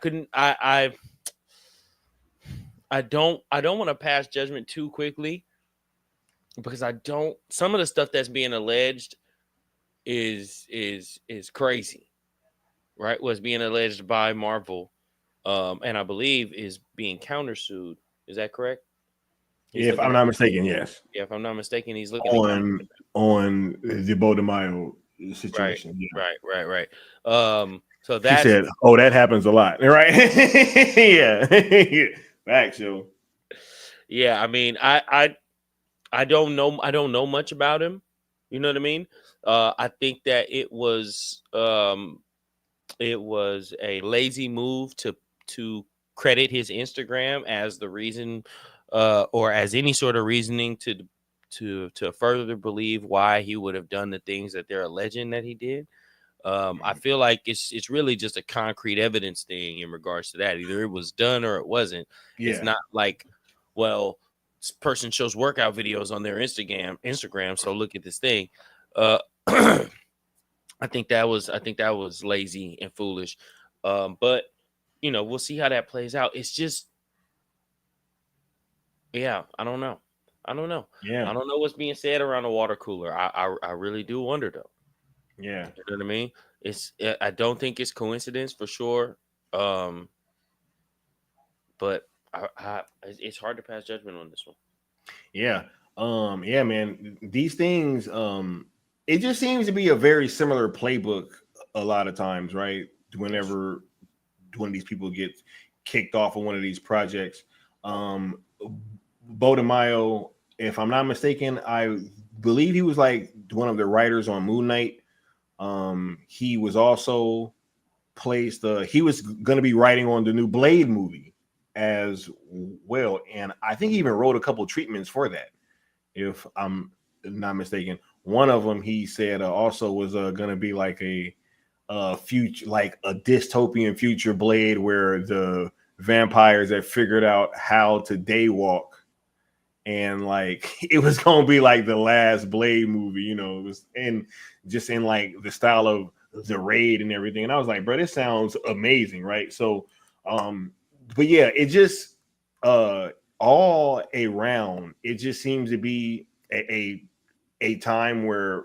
[SPEAKER 6] don't want to pass judgment too quickly, because some of the stuff that's being alleged is crazy, right? Was being alleged by Marvel, and I believe is being countersued. Is that correct?
[SPEAKER 7] If I'm not mistaken, yes.
[SPEAKER 6] Yeah, if I'm not mistaken, he's looking
[SPEAKER 7] on the Bodemayo situation.
[SPEAKER 6] Right. So
[SPEAKER 7] She
[SPEAKER 6] that's
[SPEAKER 7] said, "Oh, that happens a lot, right?" Yeah, actually,
[SPEAKER 6] yeah. I mean, I don't know much about him. You know what I mean? I think that it was a lazy move to credit his Instagram as the reason, or as any sort of reasoning to further believe why he would have done the things that they're alleging that he did. I feel like it's really just a concrete evidence thing in regards to that. Either it was done or it wasn't. It's
[SPEAKER 7] yeah,
[SPEAKER 6] not like, well, this person shows workout videos on their Instagram, so look at this thing. I think that was lazy and foolish. But we'll see how that plays out. It's just, yeah, I don't know. I don't know
[SPEAKER 7] yeah,
[SPEAKER 6] what's being said around the water cooler. I really do wonder though.
[SPEAKER 7] yeah.
[SPEAKER 6] You know what I mean? I don't think it's coincidence for sure. But it's hard to pass judgment on this one.
[SPEAKER 7] Yeah. Yeah, man. These things, it just seems to be a very similar playbook a lot of times, right? Whenever one of these people get kicked off of one of these projects. Bodemayo, if I'm not mistaken, I believe he was like one of the writers on Moon Knight. He was also placed, he was going to be writing on the new Blade movie as well. And I think he even wrote a couple treatments for that, if I'm not mistaken. One of them, he said, also was going to be like a future, like a dystopian future Blade, where the vampires have figured out how to daywalk, and like it was gonna be like the last Blade movie, it was in like the style of the Raid and everything. And I was like, bro, this sounds amazing, right? So but yeah, it just all around, it just seems to be a time where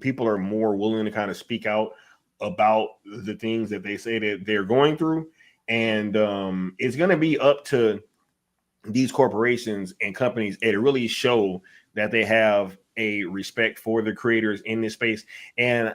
[SPEAKER 7] people are more willing to kind of speak out about the things that they say that they're going through. And it's going to be up to these corporations and companies to really show that they have a respect for the creators in this space. And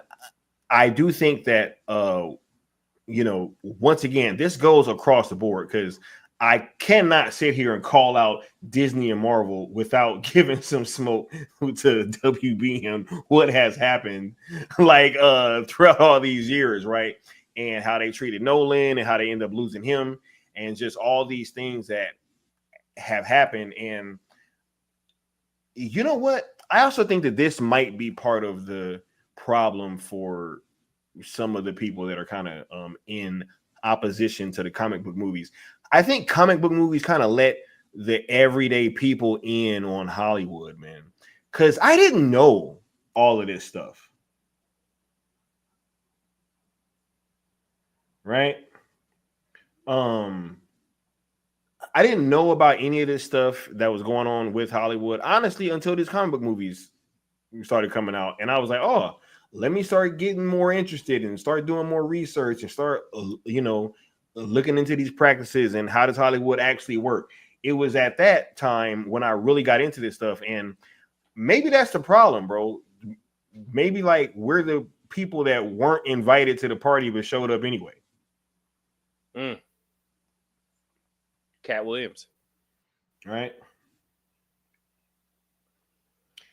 [SPEAKER 7] I do think that, once again, this goes across the board, because I cannot sit here and call out Disney and Marvel without giving some smoke to WB and what has happened, like throughout all these years, right? And how they treated Nolan and how they end up losing him, and just all these things that have happened. And you know what? I also think that this might be part of the problem for some of the people that are kind of in opposition to the comic book movies. I think comic book movies kind of let the everyday people in on Hollywood, man. Because I didn't know all of this stuff. Right? I didn't know about any of this stuff that was going on with Hollywood, honestly, until these comic book movies started coming out. And I was like, oh, let me start getting more interested and start doing more research and start, looking into these practices and how does Hollywood actually work. It was at that time when I really got into this stuff. And maybe that's the problem, bro. Maybe like we're the people that weren't invited to the party but showed up anyway.
[SPEAKER 6] Cat Williams.
[SPEAKER 7] Right?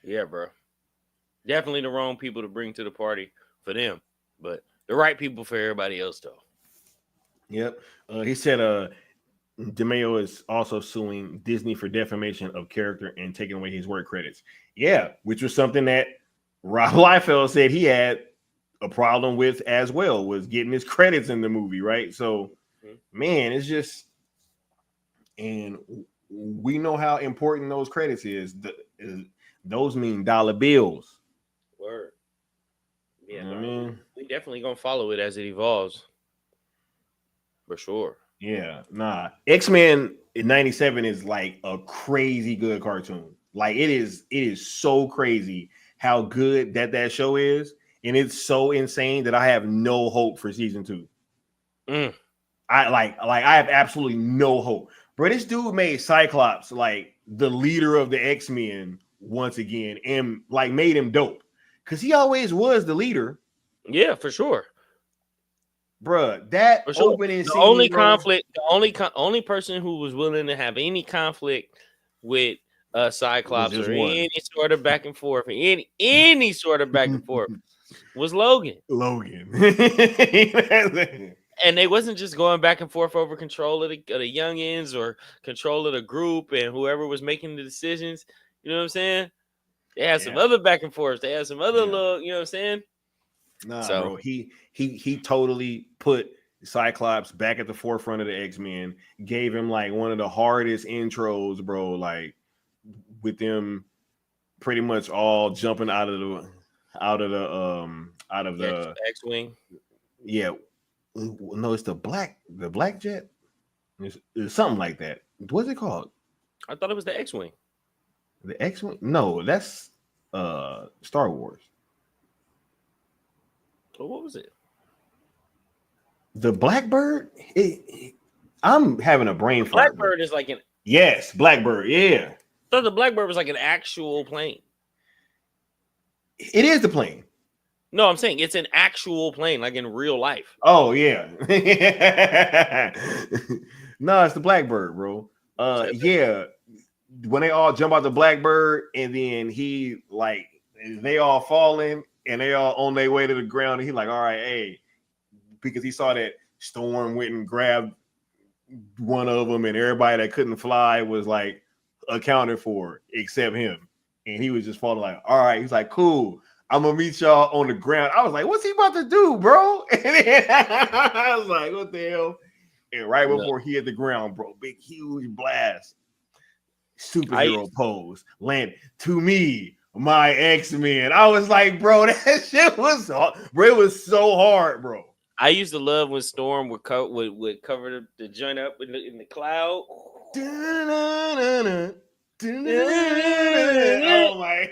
[SPEAKER 6] Yeah, bro. Definitely the wrong people to bring to the party for them, but the right people for everybody else, though.
[SPEAKER 7] Yep. He said DeMeo is also suing Disney for defamation of character and taking away his work credits. Yeah, which was something that Rob Liefeld said he had a problem with as well, was getting his credits in the movie, right? So, man, it's just, and we know how important those credits is. Those mean dollar bills.
[SPEAKER 6] Word. Yeah,
[SPEAKER 7] I mean,
[SPEAKER 6] we definitely gonna follow it as it evolves, for sure.
[SPEAKER 7] Yeah, nah. X-Men in '97 is like a crazy good cartoon. Like it is so crazy how good that show is, and it's so insane that I have no hope for season 2. I have absolutely no hope. Bro, this dude made Cyclops like the leader of the X-Men once again, and like made him dope, because he always was the leader.
[SPEAKER 6] Yeah, for sure.
[SPEAKER 7] bruh, that
[SPEAKER 6] For sure.
[SPEAKER 7] opening
[SPEAKER 6] The
[SPEAKER 7] scene,
[SPEAKER 6] only
[SPEAKER 7] bro,
[SPEAKER 6] conflict, the only person who was willing to have any conflict with
[SPEAKER 7] was
[SPEAKER 6] Cyclops
[SPEAKER 7] just
[SPEAKER 6] or
[SPEAKER 7] one.
[SPEAKER 6] any sort of back and forth, any sort of back and forth was Logan.
[SPEAKER 7] Logan.
[SPEAKER 6] And they wasn't just going back and forth over control of the youngins or control of the group and whoever was making the decisions. You know what I'm saying? They had some other back and forth. They had some other little, you know what I'm saying?
[SPEAKER 7] Nah,
[SPEAKER 6] So,
[SPEAKER 7] bro. He totally put Cyclops back at the forefront of the X-Men, gave him like one of the hardest intros, bro. Like with them pretty much all jumping out of the
[SPEAKER 6] X-Wing.
[SPEAKER 7] Yeah. No, it's the black jet. It's something like that. What's it called?
[SPEAKER 6] I thought it was the X-Wing.
[SPEAKER 7] The X-Wing? No, that's Star Wars.
[SPEAKER 6] So what was it?
[SPEAKER 7] The Blackbird? I'm having a brain fart.
[SPEAKER 6] Blackbird is like an
[SPEAKER 7] Yes, Blackbird. Yeah.
[SPEAKER 6] I thought the Blackbird was like an actual plane.
[SPEAKER 7] It is the plane.
[SPEAKER 6] No, I'm saying it's an actual plane, like in real life.
[SPEAKER 7] Oh, yeah. No, it's the Blackbird, bro. Yeah. When they all jump out the Blackbird and then they all falling and they all on their way to the ground, and he like, all right, hey, because he saw that Storm went and grabbed one of them and everybody that couldn't fly was like accounted for except him. And he was just falling like, all right. He's like, cool. I'm gonna meet y'all on the ground. I was like, what's he about to do, bro? And then I was like, what the hell? And right before he hit the ground, bro, big, huge blast. Superhero pose. Land to me, my X-Men. I was like, bro, that shit was hard. Bro, it was so hard, bro.
[SPEAKER 6] I used to love when Storm would cover the joint up in the cloud.
[SPEAKER 7] Oh my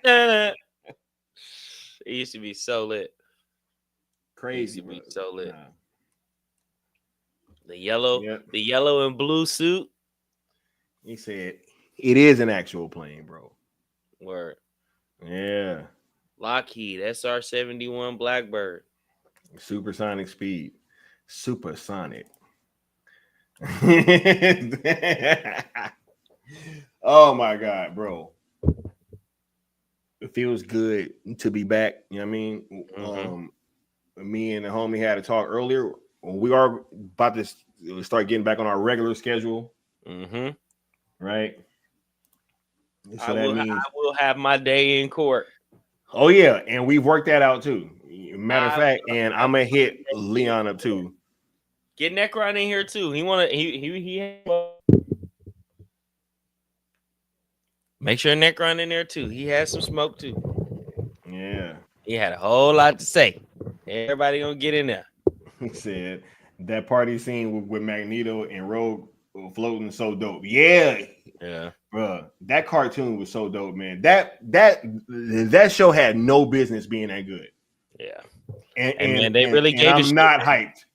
[SPEAKER 6] God. It used to be so lit.
[SPEAKER 7] Crazy,
[SPEAKER 6] be so lit.
[SPEAKER 7] Nah.
[SPEAKER 6] The yellow and blue suit.
[SPEAKER 7] He said it is an actual plane, bro.
[SPEAKER 6] Word.
[SPEAKER 7] Yeah.
[SPEAKER 6] Lockheed SR-71 Blackbird.
[SPEAKER 7] Supersonic speed. Supersonic. Oh my God, bro. It feels good to be back. You know what I mean?
[SPEAKER 6] Mm-hmm.
[SPEAKER 7] Me and the homie had a talk earlier. We are about to start getting back on our regular schedule.
[SPEAKER 6] Mm-hmm.
[SPEAKER 7] Right? So
[SPEAKER 6] I will have my day in court.
[SPEAKER 7] Oh, yeah. And we've worked that out too. Matter of fact, and I'm going to hit Leon up too.
[SPEAKER 6] Get Necron in here too. He make sure Necron in there too. He has some smoke too.
[SPEAKER 7] Yeah.
[SPEAKER 6] He had a whole lot to say. Everybody gonna get in there.
[SPEAKER 7] He said that party scene with Magneto and Rogue floating so dope. Yeah. Bro, that cartoon was so dope, man. That show had no business being that good.
[SPEAKER 6] Yeah.
[SPEAKER 7] And
[SPEAKER 6] they really gave
[SPEAKER 7] I'm not hyped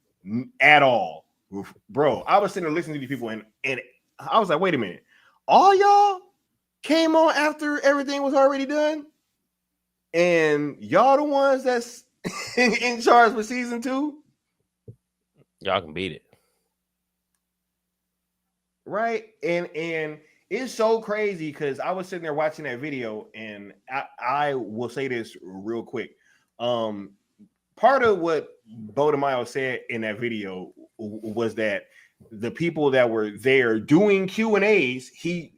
[SPEAKER 7] at all. Bro, I was sitting there listening to these people and I was like, wait a minute. All y'all came on after everything was already done? And y'all the ones that's in charge for season 2?
[SPEAKER 6] Y'all can beat it.
[SPEAKER 7] Right? And it's so crazy because I was sitting there watching that video, and I will say this real quick. Part of what Bodemayo said in that video was that the people that were there doing Q&As, he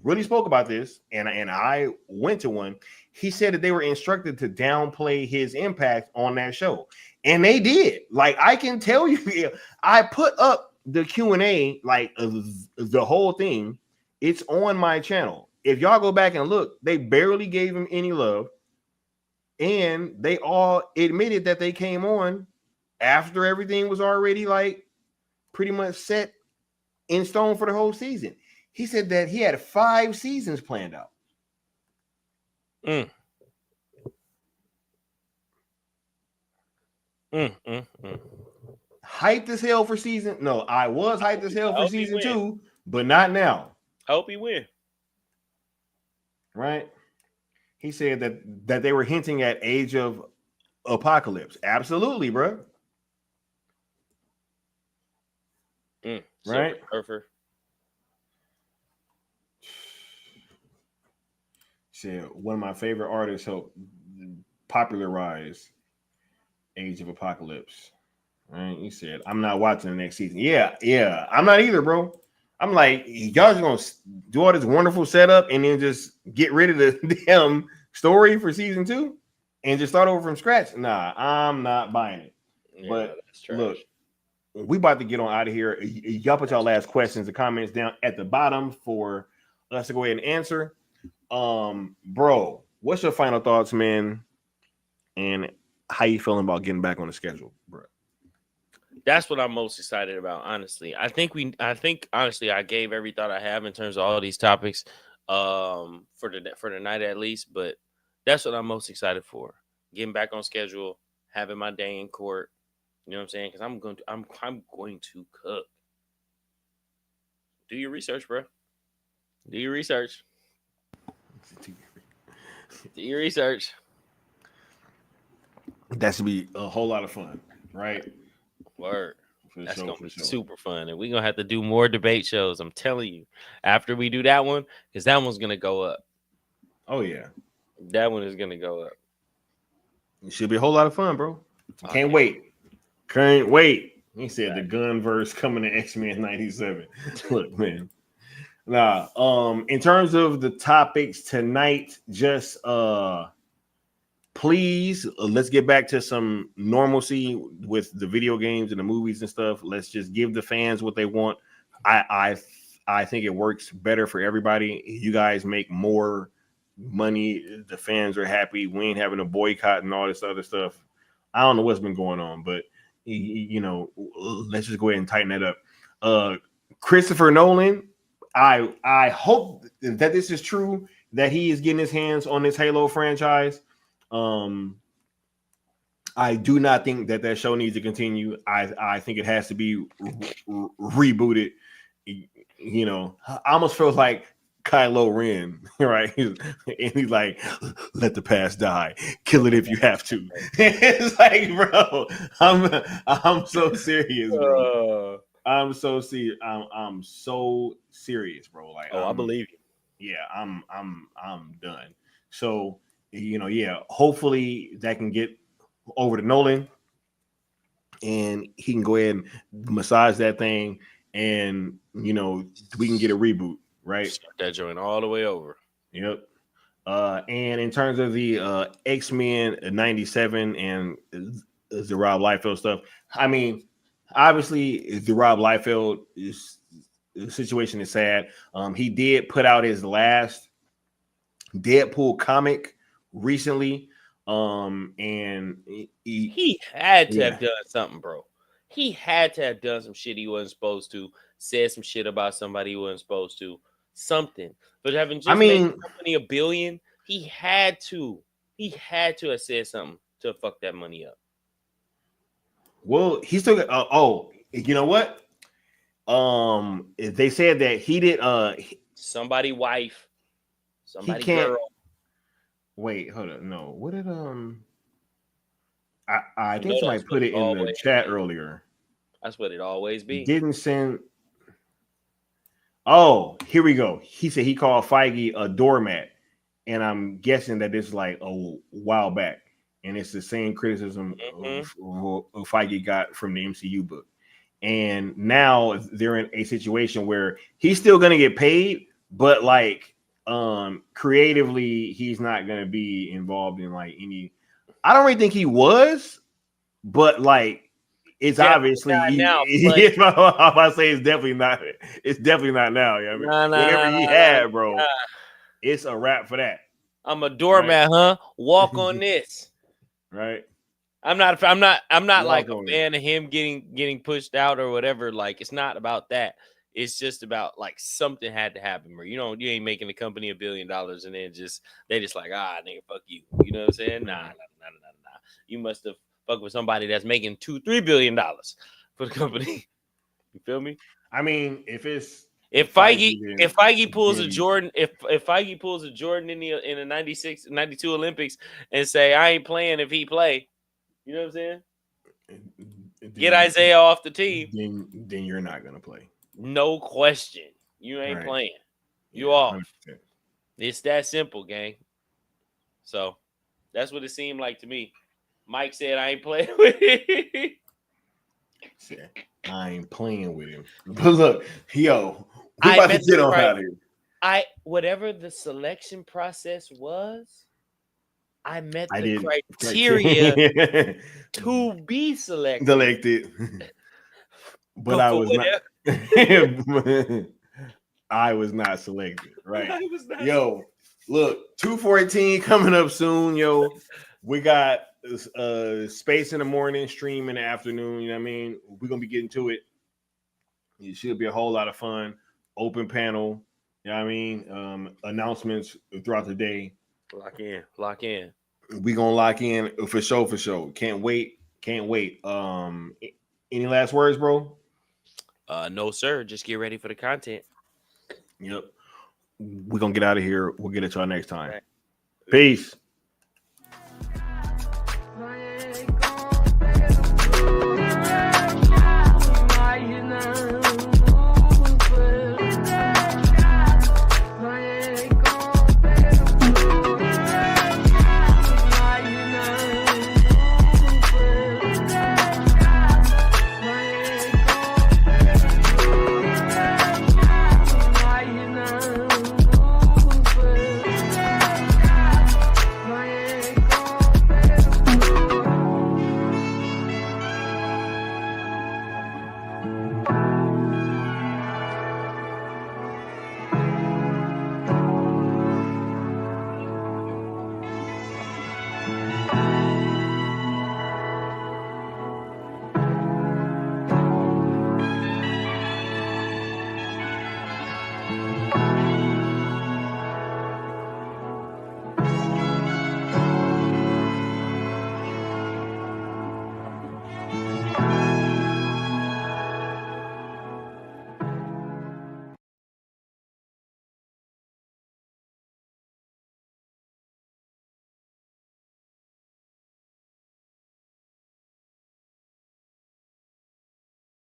[SPEAKER 7] really spoke about this, and I went to one. He said that they were instructed to downplay his impact on that show, and they did. Like, I can tell you, I put up the Q&A, like the whole thing. It's on my channel. If y'all go back and look, they barely gave him any love, and they all admitted that they came on after everything was already like pretty much set in stone for the whole season. He said that he had 5 seasons planned out. Hyped as hell for season. No, I was hyped as hell for season 2, but not now.
[SPEAKER 6] I hope he win.
[SPEAKER 7] Right? He said that they were hinting at Age of apocalypse. Absolutely, bro. Right?
[SPEAKER 6] Surfer.
[SPEAKER 7] Shit, one of my favorite artists helped popularize Age of Apocalypse. Right? You said, I'm not watching the next season. Yeah. I'm not either, bro. I'm like, y'all just gonna do all this wonderful setup and then just get rid of the damn story for season 2 and just start over from scratch. Nah, I'm not buying it.
[SPEAKER 6] Yeah,
[SPEAKER 7] but
[SPEAKER 6] that's trash.
[SPEAKER 7] Look, we about to get on out of here. Y'all put y'all last questions and comments down at the bottom for us to go ahead and answer. Bro, what's your final thoughts, man? And how you feeling about getting back on the schedule, bro?
[SPEAKER 6] That's what I'm most excited about, honestly. I think honestly I gave every thought I have in terms of all these topics for the night at least, but that's what I'm most excited for. Getting back on schedule, having my day in court. You know what I'm saying? Because I'm going to cook. Do your research, bro. Do your research. Do your research.
[SPEAKER 7] That should be a whole lot of fun, right?
[SPEAKER 6] Word. That's
[SPEAKER 7] sure,
[SPEAKER 6] gonna be
[SPEAKER 7] sure.
[SPEAKER 6] super fun, and we're gonna have to do more debate shows. I'm telling you, after we do that one, because that one's gonna go up.
[SPEAKER 7] Oh yeah,
[SPEAKER 6] that one is gonna go up.
[SPEAKER 7] It should be a whole lot of fun, bro. Can't wait. Can't wait. He said
[SPEAKER 6] Right.
[SPEAKER 7] The gun verse coming to X-Men 97. Look, man. Nah, in terms of the topics tonight, just please let's get back to some normalcy with the video games and the movies and stuff. Let's just give the fans what they want. I think it works better for everybody. You guys make more money. The fans are happy. We ain't having a boycott and all this other stuff. I don't know what's been going on, but you know, let's just go ahead and tighten that up. Christopher Nolan, I hope that this is true, that he is getting his hands on this Halo franchise. I do not think that show needs to continue. I think it has to be rebooted. You know, I almost feel like Kylo Ren, right? He's like, let the past die, kill it if you have to. It's like, bro, I'm so serious, bro. I'm so serious. I'm so serious, bro. Like,
[SPEAKER 6] I believe you.
[SPEAKER 7] Yeah, I'm done. So, you know, yeah, hopefully that can get over to Nolan and he can go ahead and massage that thing, and you know, we can get a reboot. Right,
[SPEAKER 6] start that joint all the way over.
[SPEAKER 7] Yep. And in terms of the X-Men 97 and the Rob Liefeld stuff, I mean, obviously the Rob Liefeld situation is sad. He did put out his last Deadpool comic recently, and
[SPEAKER 6] he had to have done something, bro. He had to have done some shit he wasn't supposed to. Said some shit about somebody he wasn't supposed to. Something, but having just made the company $1 billion, he had to have said something to fuck that money up.
[SPEAKER 7] Well, he still got, you know what? They said that he did
[SPEAKER 6] somebody wife, somebody girl.
[SPEAKER 7] Wait, hold on. No, what did I think somebody put it in the chat earlier.
[SPEAKER 6] That's what it always be.
[SPEAKER 7] Didn't send. Oh, here we go. He said he called Feige a doormat, and I'm guessing that this is like a while back, and it's the same criticism Feige got from the MCU book. And now they're in a situation where he's still going to get paid, but like creatively, he's not going to be involved in like any. I don't really think he was, but like. It's obviously
[SPEAKER 6] now.
[SPEAKER 7] I'm about to say it's definitely not. It's definitely not now. Yeah, whatever he had, bro. It's a wrap for that.
[SPEAKER 6] I'm a doormat, huh? Walk on this,
[SPEAKER 7] right?
[SPEAKER 6] I'm not like a fan of him getting pushed out or whatever. Like, it's not about that. It's just about like something had to happen, bro. You ain't making the company $1 billion and then they just like, nigga, fuck you. You know what I'm saying? Nah. You must have. Fuck with somebody that's making $2-3 billion for the company. You feel me?
[SPEAKER 7] I mean, if
[SPEAKER 6] Feige pulls a Jordan, if Feige pulls a Jordan in the 96, 92 Olympics and say I ain't playing if he play, You know what I'm saying?
[SPEAKER 7] Then-
[SPEAKER 6] Get Isaiah off the team.
[SPEAKER 7] Then you're not gonna play.
[SPEAKER 6] No question. You ain't
[SPEAKER 7] Right.
[SPEAKER 6] playing. You
[SPEAKER 7] Yeah,
[SPEAKER 6] off.
[SPEAKER 7] 100%.
[SPEAKER 6] It's that simple, gang. So that's what it seemed like to me. Mike said I ain't playing with it.
[SPEAKER 7] Said, I ain't playing with him. But look, yo, we
[SPEAKER 6] I
[SPEAKER 7] about to
[SPEAKER 6] meant
[SPEAKER 7] get
[SPEAKER 6] the
[SPEAKER 7] on
[SPEAKER 6] right-
[SPEAKER 7] out of here.
[SPEAKER 6] Whatever the selection process was, I met
[SPEAKER 7] I
[SPEAKER 6] the
[SPEAKER 7] did
[SPEAKER 6] criteria to be selected.
[SPEAKER 7] elected, but I
[SPEAKER 6] for
[SPEAKER 7] was
[SPEAKER 6] whatever.
[SPEAKER 7] not. I was not selected. Right.
[SPEAKER 6] I was not
[SPEAKER 7] Yo, look, 214 coming up soon. Yo, we got space in the morning, stream in the afternoon. You know what I mean? We're gonna be getting to it. It should be a whole lot of fun. Open panel. You know what I mean? Announcements throughout the day.
[SPEAKER 6] Lock in. Lock in.
[SPEAKER 7] We gonna lock in for sure. For sure. Can't wait. Can't wait. Any last words, bro?
[SPEAKER 6] No, sir. Just get ready for the content.
[SPEAKER 7] Yep. We're gonna get out of here. We'll get it to y'all next time.
[SPEAKER 6] Right.
[SPEAKER 7] Peace.